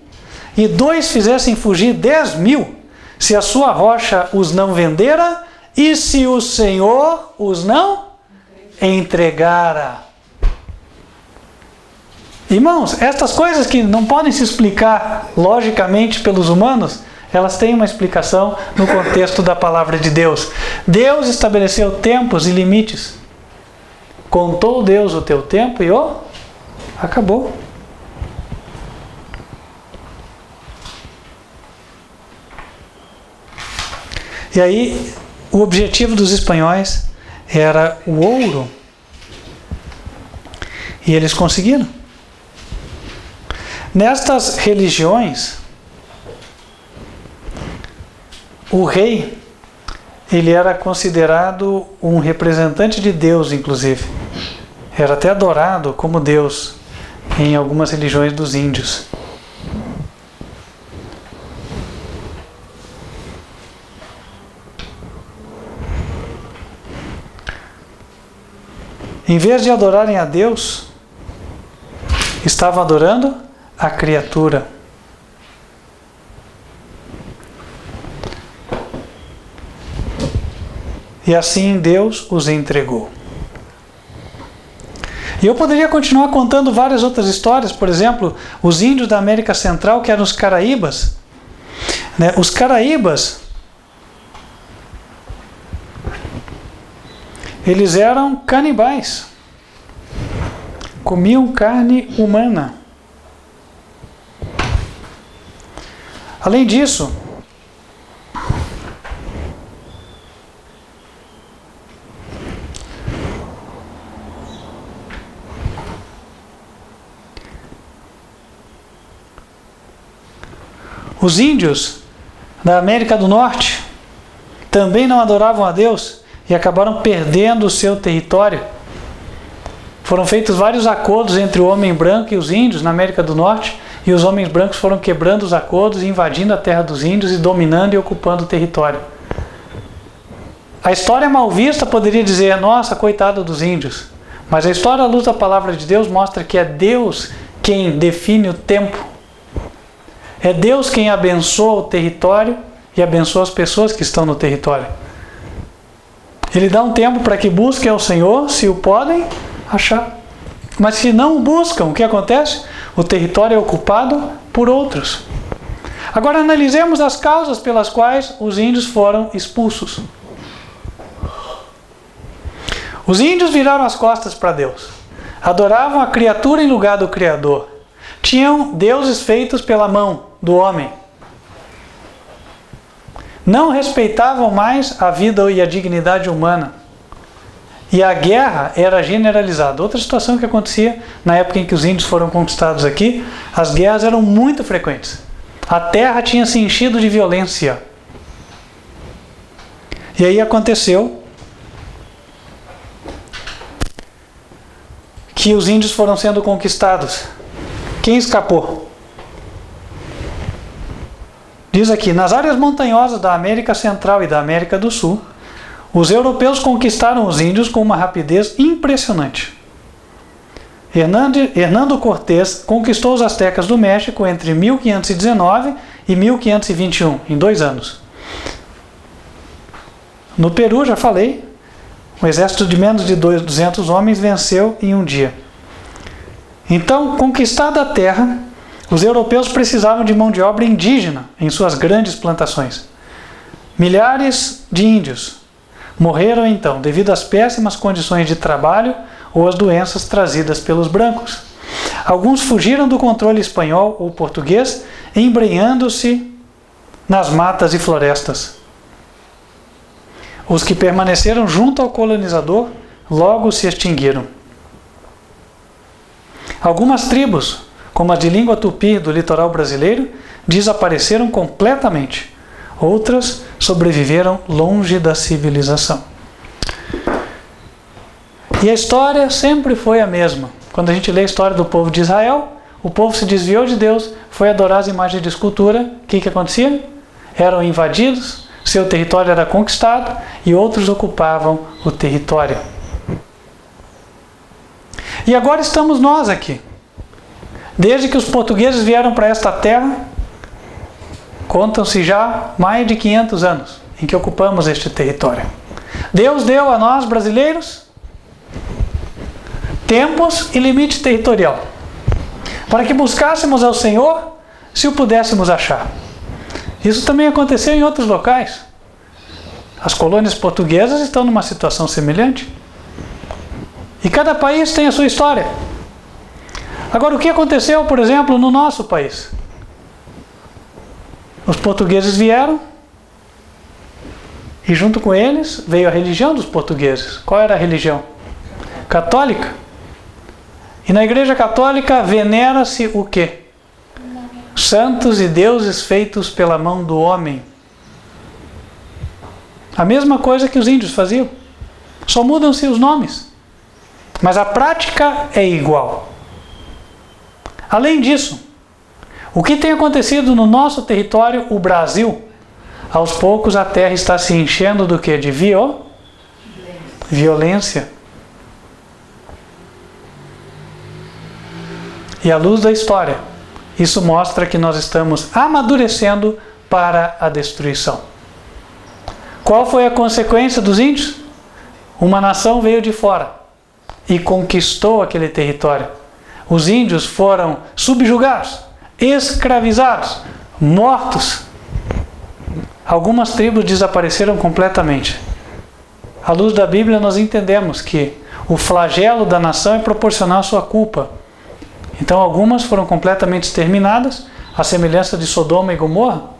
e 2 fizessem fugir 10.000, se a sua rocha os não vendera e se o Senhor os não entregara? Irmãos, estas coisas que não podem se explicar logicamente pelos humanos, elas têm uma explicação no contexto da palavra de Deus. Deus estabeleceu tempos e limites. contou Deus o teu tempo e acabou. E aí, o objetivo dos espanhóis era o ouro. E eles conseguiram. Nestas religiões, o rei, ele era considerado um representante de Deus, inclusive. Era até adorado como Deus em algumas religiões dos índios. Em vez de adorarem a Deus, estavam adorando a criatura. E assim Deus os entregou. E eu poderia continuar contando várias outras histórias, por exemplo, os índios da América Central, que eram os caraíbas. Os caraíbas, eles eram canibais. Comiam carne humana. Além disso, os índios da América do Norte também não adoravam a Deus e acabaram perdendo o seu território. Foram feitos vários acordos entre o homem branco e os índios na América do Norte, e os homens brancos foram quebrando os acordos e invadindo a terra dos índios e dominando e ocupando o território. A história mal vista poderia dizer, nossa, coitado dos índios. Mas a história à luz da palavra de Deus mostra que é Deus quem define o tempo. É Deus quem abençoa o território e abençoa as pessoas que estão no território. Ele dá um tempo para que busquem ao Senhor, se o podem achar. Mas se não o buscam, o que acontece? O território é ocupado por outros. Agora analisemos as causas pelas quais os índios foram expulsos. Os índios viraram as costas para Deus. Adoravam a criatura em lugar do Criador. Tinham deuses feitos pela mão do homem. Não respeitavam mais a vida e a dignidade humana. E a guerra era generalizada. Outra situação que acontecia na época em que os índios foram conquistados aqui, as guerras eram muito frequentes. A terra tinha se enchido de violência. E aí aconteceu que os índios foram sendo conquistados. Quem escapou? Diz aqui, nas áreas montanhosas da América Central e da América do Sul, os europeus conquistaram os índios com uma rapidez impressionante. Hernando Cortés conquistou os astecas do México entre 1519 e 1521, em 2 anos. No Peru, já falei, um exército de menos de 200 homens venceu em um dia. Então, conquistada a terra, os europeus precisavam de mão de obra indígena em suas grandes plantações. Milhares de índios morreram então devido às péssimas condições de trabalho ou às doenças trazidas pelos brancos. Alguns fugiram do controle espanhol ou português, embrenhando-se nas matas e florestas. Os que permaneceram junto ao colonizador logo se extinguiram. Algumas tribos, como a de língua tupi do litoral brasileiro, desapareceram completamente. Outras sobreviveram longe da civilização. E a história sempre foi a mesma. Quando a gente lê a história do povo de Israel, o povo se desviou de Deus, foi adorar as imagens de escultura. O que acontecia? Eram invadidos, seu território era conquistado e outros ocupavam o território. E agora estamos nós aqui. Desde que os portugueses vieram para esta terra, contam-se já mais de 500 anos em que ocupamos este território. Deus deu a nós, brasileiros, tempos e limite territorial, para que buscássemos ao Senhor, se o pudéssemos achar. Isso também aconteceu em outros locais. As colônias portuguesas estão numa situação semelhante. E cada país tem a sua história. Agora, o que aconteceu, por exemplo, no nosso país? Os portugueses vieram e junto com eles veio a religião dos portugueses. Qual era a religião? Católica. E na Igreja Católica venera-se o quê? Santos e deuses feitos pela mão do homem. A mesma coisa que os índios faziam. Só mudam-se os nomes. Mas a prática é igual. Além disso, o que tem acontecido no nosso território, o Brasil? Aos poucos a terra está se enchendo do quê? De violência. E à luz da história, isso mostra que nós estamos amadurecendo para a destruição. Qual foi a consequência dos índios? Uma nação veio de fora e conquistou aquele território. Os índios foram subjugados, escravizados, mortos. Algumas tribos desapareceram completamente. À luz da Bíblia, nós entendemos que o flagelo da nação é proporcional à sua culpa. Então, algumas foram completamente exterminadas, à semelhança de Sodoma e Gomorra,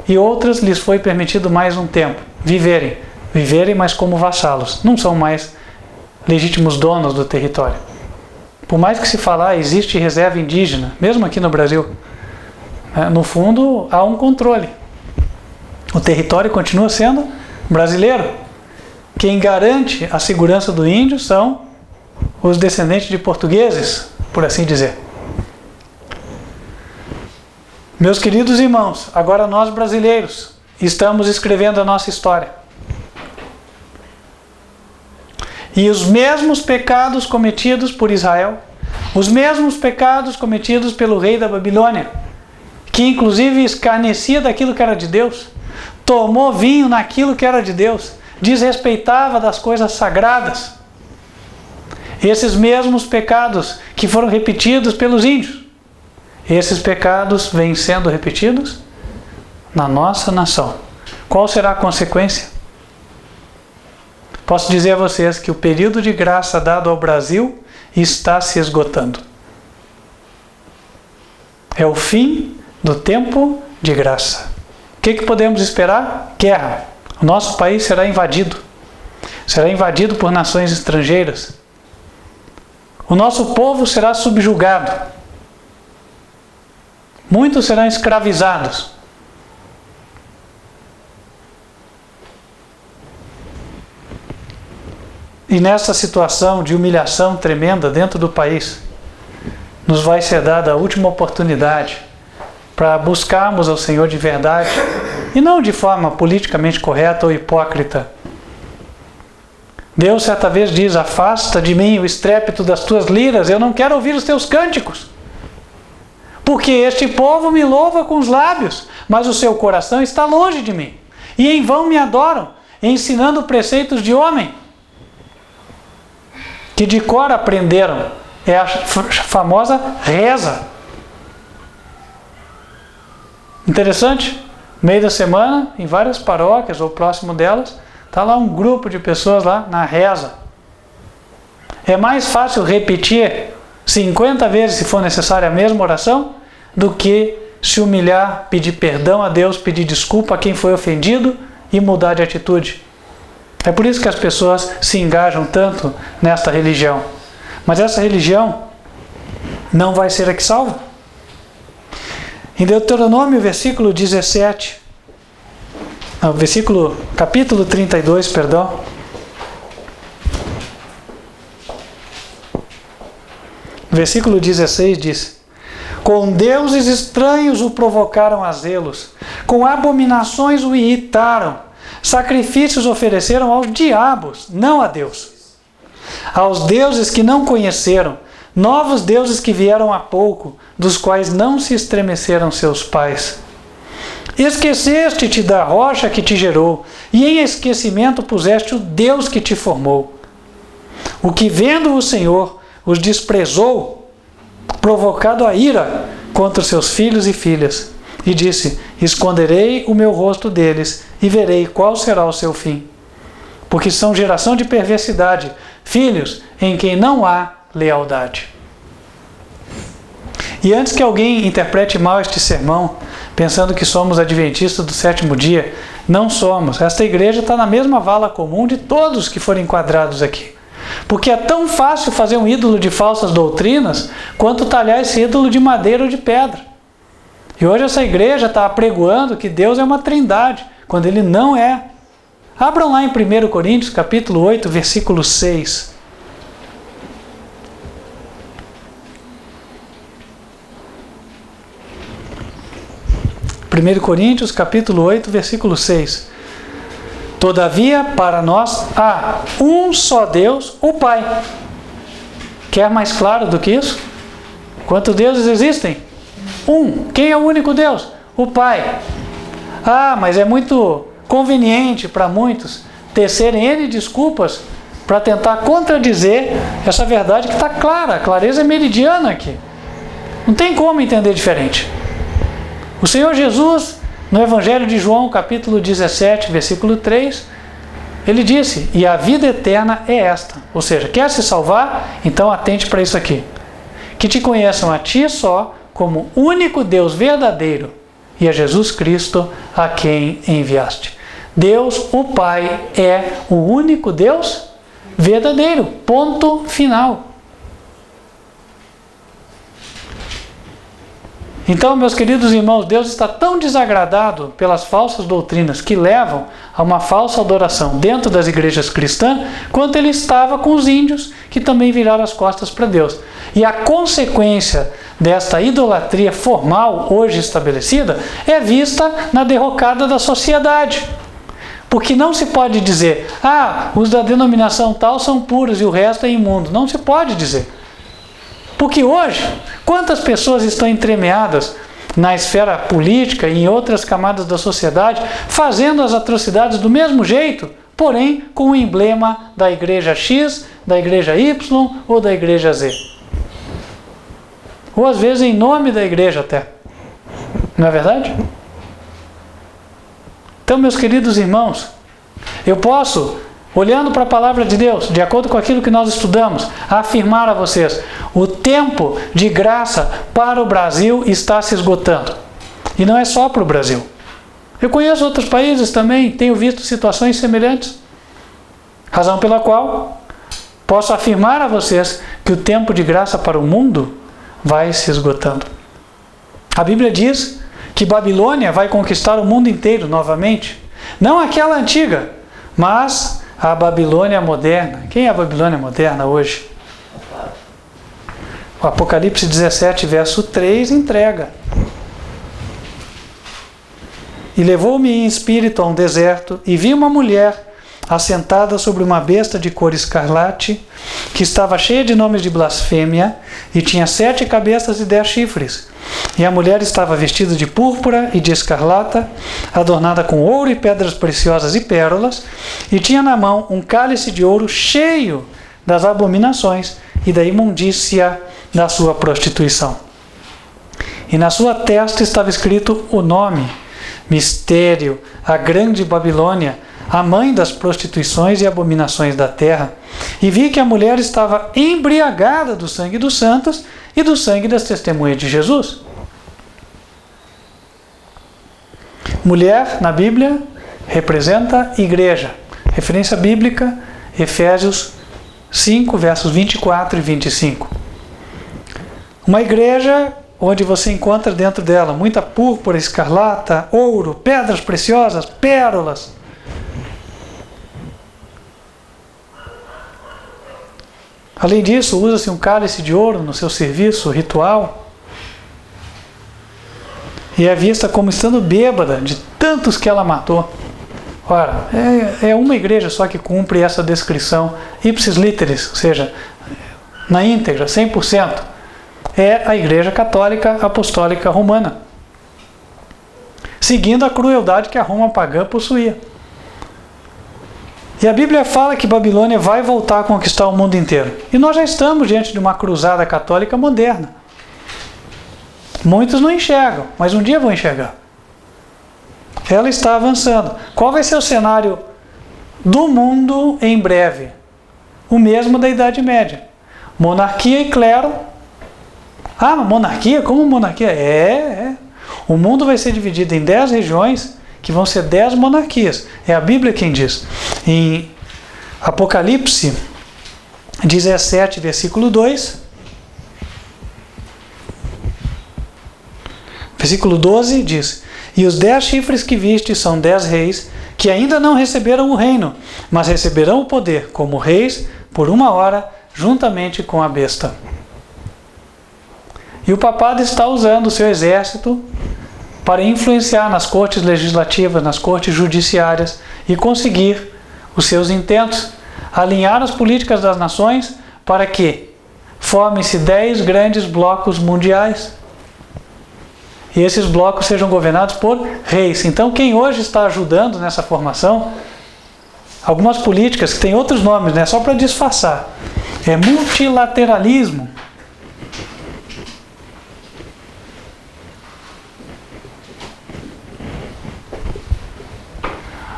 e outras lhes foi permitido mais um tempo viverem, mas como vassalos. Não são mais legítimos donos do território. Por mais que se falar, existe reserva indígena, mesmo aqui no Brasil. No fundo, há um controle. O território continua sendo brasileiro. Quem garante a segurança do índio são os descendentes de portugueses, por assim dizer. Meus queridos irmãos, agora nós brasileiros estamos escrevendo a nossa história. E os mesmos pecados cometidos por Israel, os mesmos pecados cometidos pelo rei da Babilônia, que inclusive escarnecia daquilo que era de Deus, tomou vinho naquilo que era de Deus, desrespeitava das coisas sagradas. Esses mesmos pecados que foram repetidos pelos índios, esses pecados vêm sendo repetidos na nossa nação. Qual será a consequência? Posso dizer a vocês que o período de graça dado ao Brasil está se esgotando. É o fim do tempo de graça. O que podemos esperar? Guerra. O nosso país será invadido. Será invadido por nações estrangeiras. O nosso povo será subjugado. Muitos serão escravizados. E nessa situação de humilhação tremenda dentro do país, nos vai ser dada a última oportunidade para buscarmos ao Senhor de verdade, e não de forma politicamente correta ou hipócrita. Deus certa vez diz: afasta de mim o estrépito das tuas liras, eu não quero ouvir os teus cânticos. Porque este povo me louva com os lábios, mas o seu coração está longe de mim. E em vão me adoram, ensinando preceitos de homem. Que de cor aprenderam. É a famosa reza. Interessante? No meio da semana, em várias paróquias ou próximo delas, está lá um grupo de pessoas lá na reza. É mais fácil repetir 50 vezes, se for necessário, a mesma oração, do que se humilhar, pedir perdão a Deus, pedir desculpa a quem foi ofendido e mudar de atitude. É por isso que as pessoas se engajam tanto nesta religião. Mas essa religião não vai ser a que salva. Em Deuteronômio, capítulo 32, perdão. Versículo 16 diz: com deuses estranhos o provocaram a zelos, com abominações o irritaram. Sacrifícios ofereceram aos diabos, não a Deus. Aos deuses que não conheceram, novos deuses que vieram há pouco, dos quais não se estremeceram seus pais. Esqueceste-te da rocha que te gerou, e em esquecimento puseste o Deus que te formou. O que vendo o Senhor os desprezou, provocado a ira contra os seus filhos e filhas, e disse: esconderei o meu rosto deles, e verei qual será o seu fim. Porque são geração de perversidade, filhos em quem não há lealdade. E antes que alguém interprete mal este sermão, pensando que somos adventistas do sétimo dia, não somos. Esta igreja está na mesma vala comum de todos que foram enquadrados aqui. Porque é tão fácil fazer um ídolo de falsas doutrinas, quanto talhar esse ídolo de madeira ou de pedra. E hoje essa igreja está apregoando que Deus é uma trindade, quando Ele não é. Abram lá em 1 Coríntios, capítulo 8, versículo 6. 1 Coríntios, capítulo 8, versículo 6. Todavia, para nós, há um só Deus, o Pai. Quer mais claro do que isso? Quantos deuses existem? Um. Quem é o único Deus? O Pai. Ah, mas é muito conveniente para muitos tecerem N desculpas para tentar contradizer essa verdade que está clara. A clareza é meridiana aqui. Não tem como entender diferente. O Senhor Jesus, no Evangelho de João, capítulo 17, versículo 3, Ele disse, e a vida eterna é esta. Ou seja, quer se salvar? Então atente para isso aqui. Que te conheçam a ti só, como único Deus verdadeiro, e a Jesus Cristo, a quem enviaste. Deus, o Pai, é o único Deus verdadeiro. Ponto final. Então, meus queridos irmãos, Deus está tão desagradado pelas falsas doutrinas que levam a uma falsa adoração dentro das igrejas cristãs, quanto Ele estava com os índios que também viraram as costas para Deus. E a consequência desta idolatria formal hoje estabelecida é vista na derrocada da sociedade. Porque não se pode dizer, os da denominação tal são puros e o resto é imundo. Não se pode dizer. Porque hoje, quantas pessoas estão entremeadas na esfera política e em outras camadas da sociedade, fazendo as atrocidades do mesmo jeito, porém com o emblema da igreja X, da igreja Y ou da igreja Z. Ou às vezes em nome da igreja até. Não é verdade? Então, meus queridos irmãos, eu posso, olhando para a palavra de Deus, de acordo com aquilo que nós estudamos, afirmar a vocês, o tempo de graça para o Brasil está se esgotando. E não é só para o Brasil. Eu conheço outros países também, tenho visto situações semelhantes. Razão pela qual posso afirmar a vocês que o tempo de graça para o mundo vai se esgotando. A Bíblia diz que Babilônia vai conquistar o mundo inteiro novamente. Não aquela antiga, mas a Babilônia moderna. Quem é a Babilônia moderna hoje? O Apocalipse 17, verso 3, entrega. E levou-me em espírito a um deserto, e vi uma mulher assentada sobre uma besta de cor escarlate, que estava cheia de nomes de blasfêmia, e tinha 7 cabeças e 10 chifres. E a mulher estava vestida de púrpura e de escarlata, adornada com ouro e pedras preciosas e pérolas, e tinha na mão um cálice de ouro cheio das abominações e da imundícia da sua prostituição. E na sua testa estava escrito o nome, Mistério, a grande Babilônia, a mãe das prostituições e abominações da terra. E vi que a mulher estava embriagada do sangue dos santos e do sangue das testemunhas de Jesus. Mulher, na Bíblia, representa igreja. Referência bíblica, Efésios 5, versos 24 e 25. Uma igreja onde você encontra dentro dela muita púrpura, escarlata, ouro, pedras preciosas, pérolas. Além disso, usa-se um cálice de ouro no seu serviço ritual. E é vista como estando bêbada de tantos que ela matou. Ora, é uma igreja só que cumpre essa descrição ipsis literis, ou seja, na íntegra, 100%. É a Igreja Católica Apostólica Romana, seguindo a crueldade que a Roma pagã possuía. E a Bíblia fala que Babilônia vai voltar a conquistar o mundo inteiro. E nós já estamos diante de uma cruzada católica moderna. Muitos não enxergam, mas um dia vão enxergar. Ela está avançando. Qual vai ser o cenário do mundo em breve? o mesmo da Idade Média. Monarquia e clero. Ah, mas monarquia? Como monarquia? O mundo vai ser dividido em 10 regiões, que vão ser 10 monarquias. É a Bíblia quem diz. Em Apocalipse 17, versículo 2. Versículo 12 diz: E os 10 chifres que viste são 10 reis, que ainda não receberam o reino, mas receberão o poder como reis por 1 hora, juntamente com a besta. E o papado está usando o seu exército para influenciar nas cortes legislativas, nas cortes judiciárias e conseguir os seus intentos, alinhar as políticas das nações para que formem-se 10 grandes blocos mundiais. E esses blocos sejam governados por reis. Então, quem hoje está ajudando nessa formação, algumas políticas que têm outros nomes, né, só para disfarçar, é multilateralismo.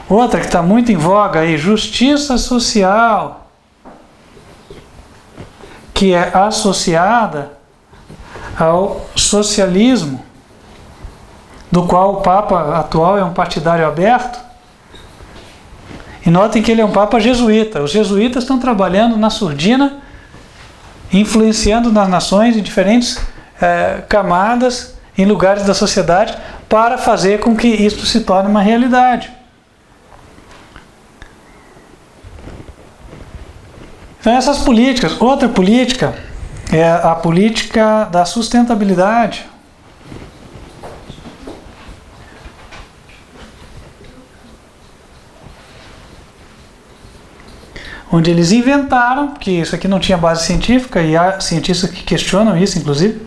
Outra que está muito em voga aí, justiça social, que é associada ao socialismo, do qual o Papa atual é um partidário aberto. E notem que ele é um Papa jesuíta. Os jesuítas estão trabalhando na surdina, influenciando nas nações em diferentes camadas, em lugares da sociedade, para fazer com que isto se torne uma realidade. Então essas políticas, outra política é a política da sustentabilidade. Onde eles inventaram, que isso aqui não tinha base científica, e há cientistas que questionam isso, inclusive,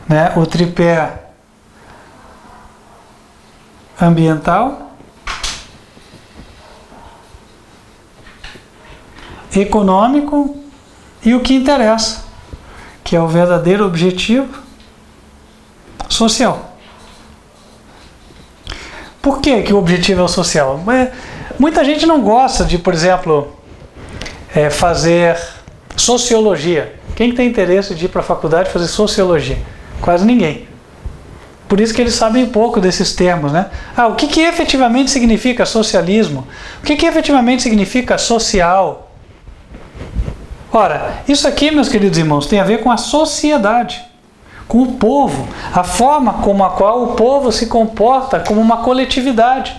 né, o tripé ambiental, econômico e o que interessa, que é o verdadeiro objetivo social. Por que o objetivo é o social? Muita gente não gosta de, por exemplo, fazer sociologia. Quem tem interesse de ir para a faculdade fazer sociologia? Quase ninguém. Por isso que eles sabem pouco desses termos, né? O que efetivamente significa socialismo? O que efetivamente significa social? Ora, isso aqui, meus queridos irmãos, tem a ver com a sociedade, com o povo, a forma como a qual o povo se comporta como uma coletividade.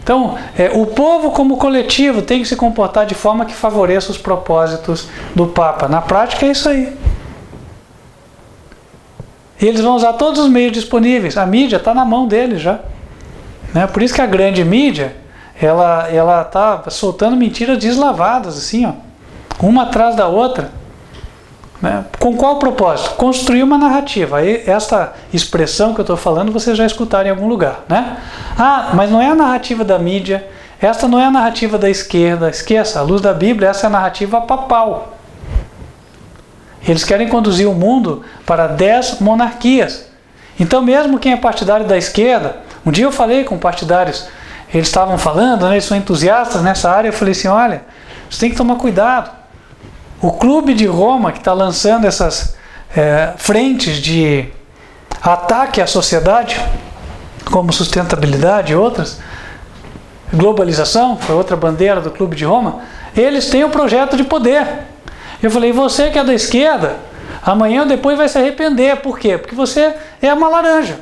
Então, o povo como coletivo tem que se comportar de forma que favoreça os propósitos do Papa. Na prática é isso aí. E eles vão usar todos os meios disponíveis. A mídia está na mão deles já. Né? Por isso que a grande mídia, ela está soltando mentiras deslavadas, assim, ó, uma atrás da outra. Né? Com qual propósito? Construir uma narrativa. Aí, esta expressão que eu estou falando, vocês já escutaram em algum lugar. Né? Mas não é a narrativa da mídia, esta não é a narrativa da esquerda, esqueça, à luz da Bíblia, essa é a narrativa papal. Eles querem conduzir o mundo para 10 monarquias. Então, mesmo quem é partidário da esquerda, um dia eu falei com partidários, eles estavam falando, né, eles são entusiastas nessa área, eu falei assim, olha, você tem que tomar cuidado. O Clube de Roma, que está lançando essas frentes de ataque à sociedade, como sustentabilidade e outras, globalização, foi outra bandeira do Clube de Roma, eles têm um projeto de poder. Eu falei, você que é da esquerda, amanhã ou depois vai se arrepender. Por quê? Porque você é uma laranja.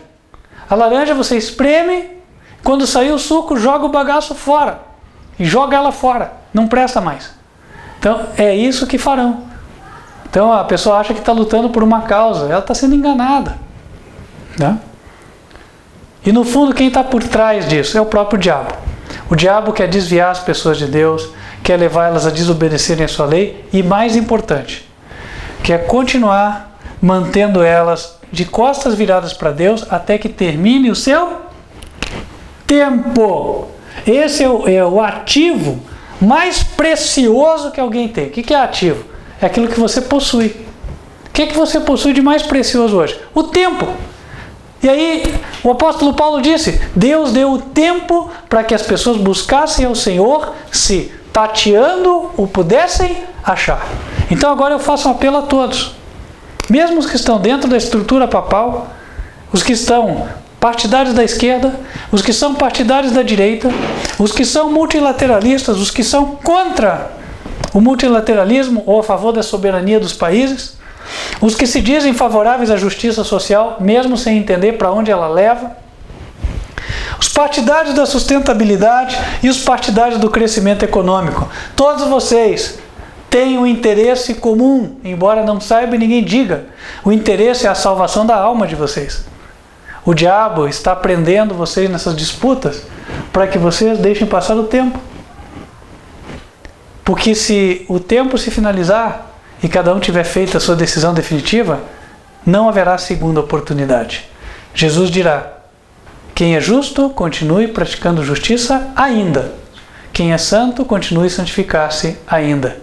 A laranja você espreme, quando sair o suco, joga o bagaço fora. E joga ela fora. Não presta mais. Então, é isso que farão. Então, a pessoa acha que está lutando por uma causa. Ela está sendo enganada. Né? E, no fundo, quem está por trás disso é o próprio diabo. O diabo quer desviar as pessoas de Deus, quer levar elas a desobedecerem a sua lei e, mais importante, quer continuar mantendo elas de costas viradas para Deus até que termine o seu tempo. Esse é o ativo mais precioso que alguém tem. O que é ativo? É aquilo que você possui. O que você possui de mais precioso hoje? O tempo. E aí o apóstolo Paulo disse, Deus deu o tempo para que as pessoas buscassem ao Senhor, se tateando o pudessem achar. Então agora eu faço um apelo a todos, mesmo os que estão dentro da estrutura papal, os que estão partidários da esquerda, os que são partidários da direita, os que são multilateralistas, os que são contra o multilateralismo ou a favor da soberania dos países, os que se dizem favoráveis à justiça social, mesmo sem entender para onde ela leva, os partidários da sustentabilidade e os partidários do crescimento econômico. Todos vocês têm um interesse comum, embora não saiba e ninguém diga. O interesse é a salvação da alma de vocês. O diabo está prendendo vocês nessas disputas para que vocês deixem passar o tempo. Porque se o tempo se finalizar e cada um tiver feito a sua decisão definitiva, não haverá segunda oportunidade. Jesus dirá, quem é justo, continue praticando justiça ainda. Quem é santo, continue a santificar-se ainda.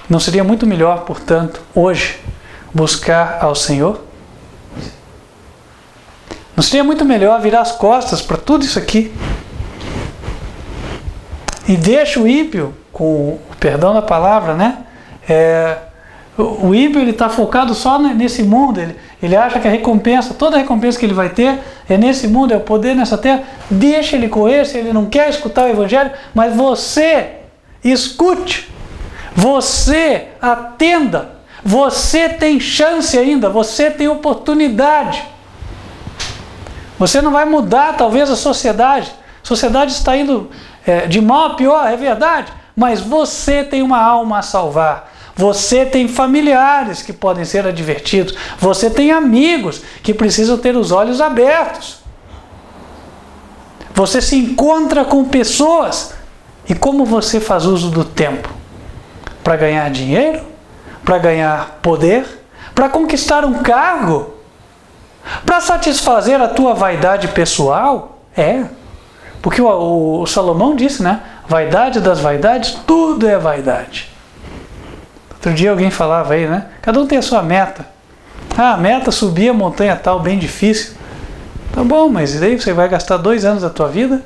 Não seria muito melhor, portanto, hoje, buscar ao Senhor? Não seria muito melhor virar as costas para tudo isso aqui? E deixa o ímpio, com o perdão da palavra, né? O ímpio está focado só nesse mundo. Ele acha que a recompensa, toda a recompensa que ele vai ter é nesse mundo, é o poder nessa terra. Deixa ele correr, se ele não quer escutar o Evangelho, mas você escute, você atenda, você tem chance ainda, você tem oportunidade. Você não vai mudar talvez a sociedade. A sociedade está indo de mal a pior, é verdade. Mas você tem uma alma a salvar. Você tem familiares que podem ser advertidos. Você tem amigos que precisam ter os olhos abertos. Você se encontra com pessoas. E como você faz uso do tempo? Para ganhar dinheiro? Para ganhar poder? Para conquistar um cargo? Para satisfazer a tua vaidade pessoal? Porque o Salomão disse, né? Vaidade das vaidades, tudo é vaidade. Outro dia alguém falava aí, né? Cada um tem a sua meta. A meta é subir a montanha tal, bem difícil. Tá bom, mas daí você vai gastar 2 anos da tua vida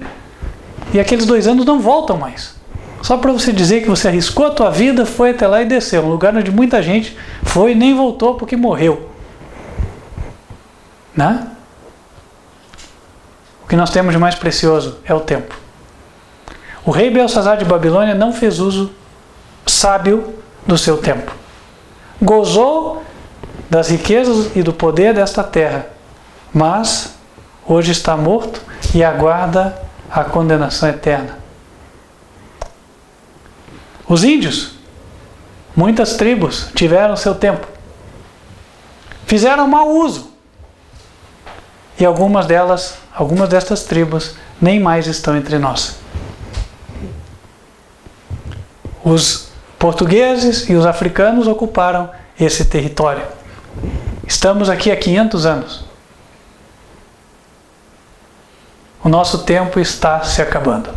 e aqueles 2 anos não voltam mais. Só para você dizer que você arriscou a tua vida, foi até lá e desceu. Um lugar onde muita gente foi e nem voltou porque morreu. Né? O que nós temos de mais precioso é o tempo. O rei Belsazar de Babilônia não fez uso sábio do seu tempo. Gozou das riquezas e do poder desta terra, mas hoje está morto e aguarda a condenação eterna. Os índios, muitas tribos tiveram seu tempo, fizeram mau uso. E algumas destas tribos nem mais estão entre nós. Os portugueses e os africanos ocuparam esse território. Estamos aqui há 500 anos. O nosso tempo está se acabando.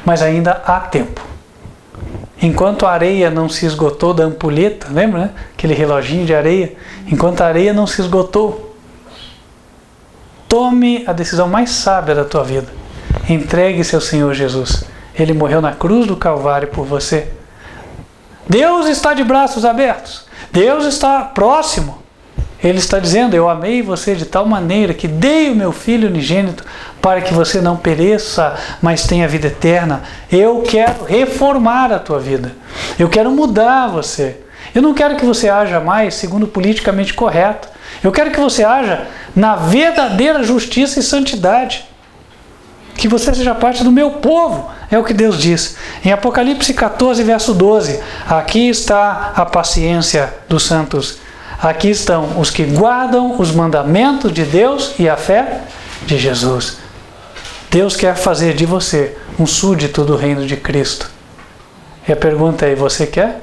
Mas ainda há tempo. Enquanto a areia não se esgotou da ampulheta, lembra, né? Aquele reloginho de areia. Enquanto a areia não se esgotou, tome a decisão mais sábia da tua vida. Entregue-se ao Senhor Jesus. Ele morreu na cruz do Calvário por você. Deus está de braços abertos. Deus está próximo. Ele está dizendo, eu amei você de tal maneira que dei o meu Filho unigênito para que você não pereça, mas tenha vida eterna. Eu quero reformar a tua vida. Eu quero mudar você. Eu não quero que você haja mais segundo o politicamente correto. Eu quero que você haja na verdadeira justiça e santidade. Que você seja parte do meu povo, é o que Deus diz. Em Apocalipse 14, verso 12, aqui está a paciência dos santos. Aqui estão os que guardam os mandamentos de Deus e a fé de Jesus. Deus quer fazer de você um súdito do reino de Cristo. E a pergunta é, você quer?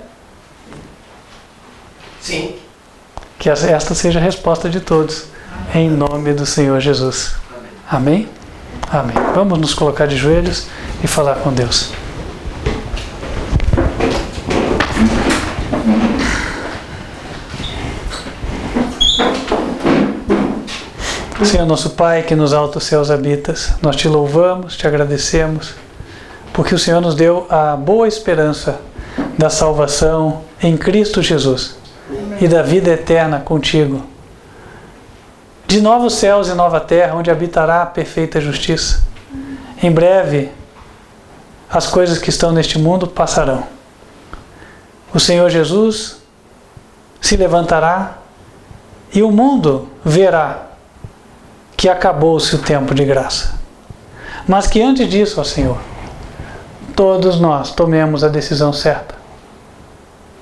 Sim. Que esta seja a resposta de todos, em nome do Senhor Jesus. Amém? Amém. Vamos nos colocar de joelhos e falar com Deus. Senhor nosso Pai, que nos altos céus habitas, nós te louvamos, te agradecemos, porque o Senhor nos deu a boa esperança da salvação em Cristo Jesus e da vida eterna contigo. De novos céus e nova terra, onde habitará a perfeita justiça. Em breve, as coisas que estão neste mundo passarão. O Senhor Jesus se levantará e o mundo verá que acabou-se o tempo de graça. Mas que antes disso, ó Senhor, todos nós tomemos a decisão certa.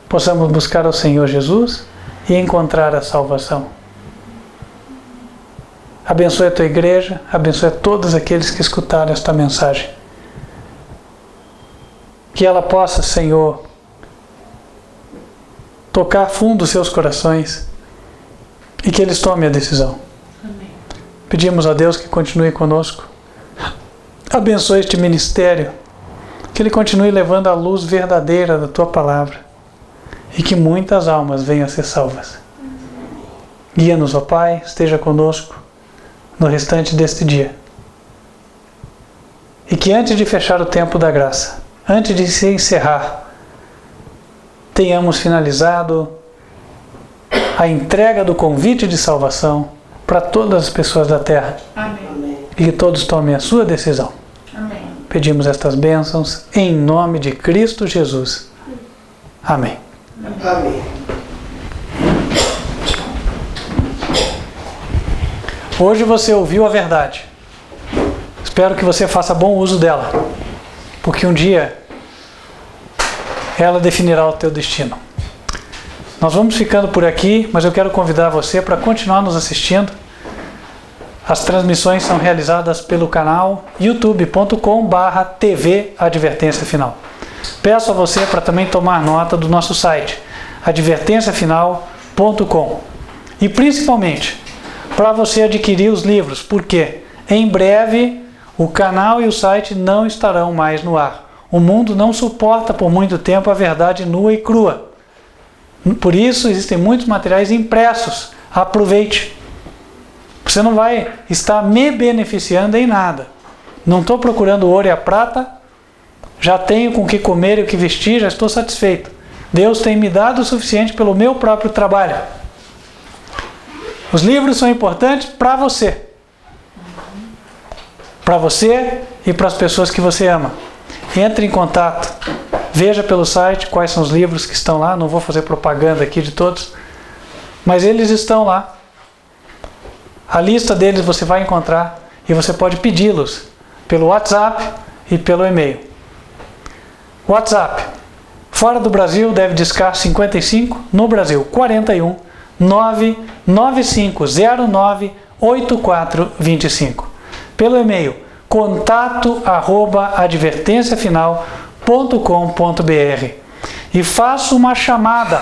Possamos buscar ao Senhor Jesus e encontrar a salvação. Abençoe a tua igreja, abençoe a todos aqueles que escutaram esta mensagem. Que ela possa, Senhor, tocar fundo os seus corações e que eles tomem a decisão. Amém. Pedimos a Deus que continue conosco. Abençoe este ministério, que ele continue levando a luz verdadeira da tua palavra e que muitas almas venham a ser salvas. Guia-nos, ó Pai, esteja conosco no restante deste dia. E que antes de fechar o tempo da graça, antes de se encerrar, tenhamos finalizado a entrega do convite de salvação para todas as pessoas da terra. Amém. E que todos tomem a sua decisão. Amém. Pedimos estas bênçãos em nome de Cristo Jesus. Amém. Amém. Hoje você ouviu a verdade. Espero que você faça bom uso dela, porque um dia ela definirá o teu destino. Nós vamos ficando por aqui, mas eu quero convidar você para continuar nos assistindo. As transmissões são realizadas pelo canal youtube.com/TV Advertência Final. Peço a você para também tomar nota do nosso site, advertenciafinal.com. E principalmente, para você adquirir os livros, porque em breve o canal e o site não estarão mais no ar. O mundo não suporta por muito tempo a verdade nua e crua. Por isso existem muitos materiais impressos. Aproveite. Você não vai estar me beneficiando em nada. Não estou procurando ouro e a prata. Já tenho com o que comer e o que vestir, já estou satisfeito. Deus tem me dado o suficiente pelo meu próprio trabalho. Os livros são importantes para você. Para você e para as pessoas que você ama. Entre em contato. Veja pelo site quais são os livros que estão lá. Não vou fazer propaganda aqui de todos. Mas eles estão lá. A lista deles você vai encontrar. E você pode pedi-los pelo WhatsApp e pelo e-mail. WhatsApp. Fora do Brasil deve discar 55. No Brasil 41 99509 8425. Pelo e-mail contato@advertenciafinal.com.br. E faço uma chamada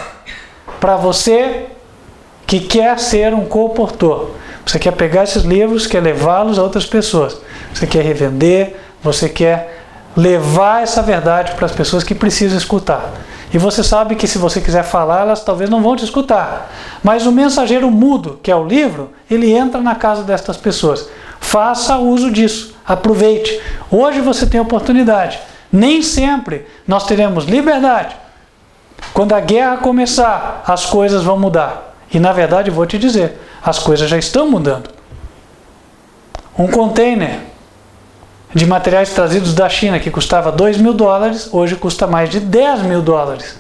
para você que quer ser um comportor. Você quer pegar esses livros, quer levá-los a outras pessoas. Você quer revender, você quer levar essa verdade para as pessoas que precisam escutar. E você sabe que se você quiser falar, elas talvez não vão te escutar. Mas o mensageiro mudo, que é o livro, ele entra na casa destas pessoas. Faça uso disso. Aproveite. Hoje você tem oportunidade. Nem sempre nós teremos liberdade. Quando a guerra começar, as coisas vão mudar. E na verdade, vou te dizer, as coisas já estão mudando. Um container de materiais trazidos da China, que custava $2.000, hoje custa mais de $10.000.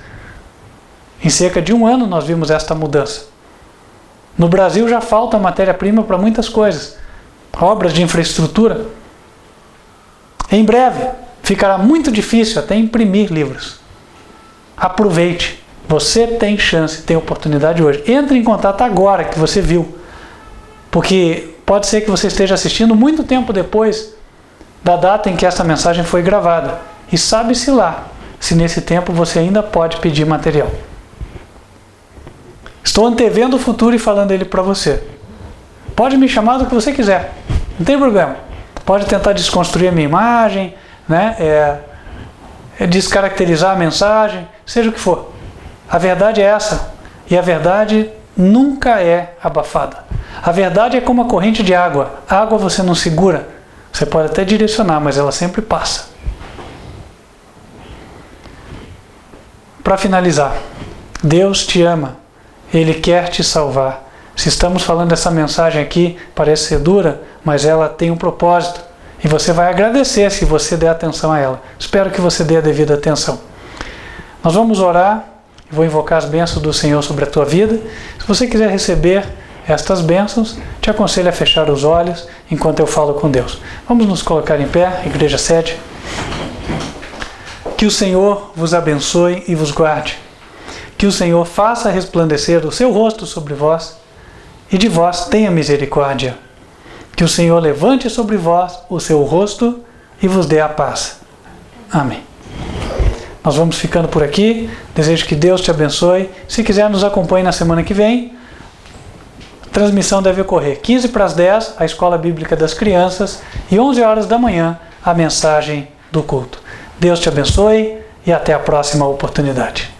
Em cerca de um ano nós vimos esta mudança. No Brasil já falta matéria-prima para muitas coisas. Obras de infraestrutura. Em breve, ficará muito difícil até imprimir livros. Aproveite. Você tem chance, tem oportunidade hoje. Entre em contato agora que você viu. Porque pode ser que você esteja assistindo muito tempo depois da data em que essa mensagem foi gravada. E sabe-se lá se nesse tempo você ainda pode pedir material. Estou antevendo o futuro e falando ele para você. Pode me chamar do que você quiser. Não tem problema. Pode tentar desconstruir a minha imagem, né? Descaracterizar a mensagem, seja o que for. A verdade é essa. E a verdade nunca é abafada. A verdade é como a corrente de água. A água você não segura. Você pode até direcionar, mas ela sempre passa. Para finalizar, Deus te ama. Ele quer te salvar. Se estamos falando dessa mensagem aqui, parece ser dura, mas ela tem um propósito. E você vai agradecer se você der atenção a ela. Espero que você dê a devida atenção. Nós vamos orar. Vou invocar as bênçãos do Senhor sobre a tua vida. Se você quiser receber estas bênçãos, te aconselho a fechar os olhos enquanto eu falo com Deus. Vamos nos colocar em pé, igreja sede. Que o Senhor vos abençoe e vos guarde. Que o Senhor faça resplandecer o seu rosto sobre vós e de vós tenha misericórdia. Que o Senhor levante sobre vós o seu rosto e vos dê a paz. Amém. Nós vamos ficando por aqui. Desejo que Deus te abençoe. Se quiser, nos acompanhe na semana que vem. A transmissão deve ocorrer 15 para as 10, a Escola Bíblica das Crianças, e 11 horas da manhã, a mensagem do culto. Deus te abençoe e até a próxima oportunidade.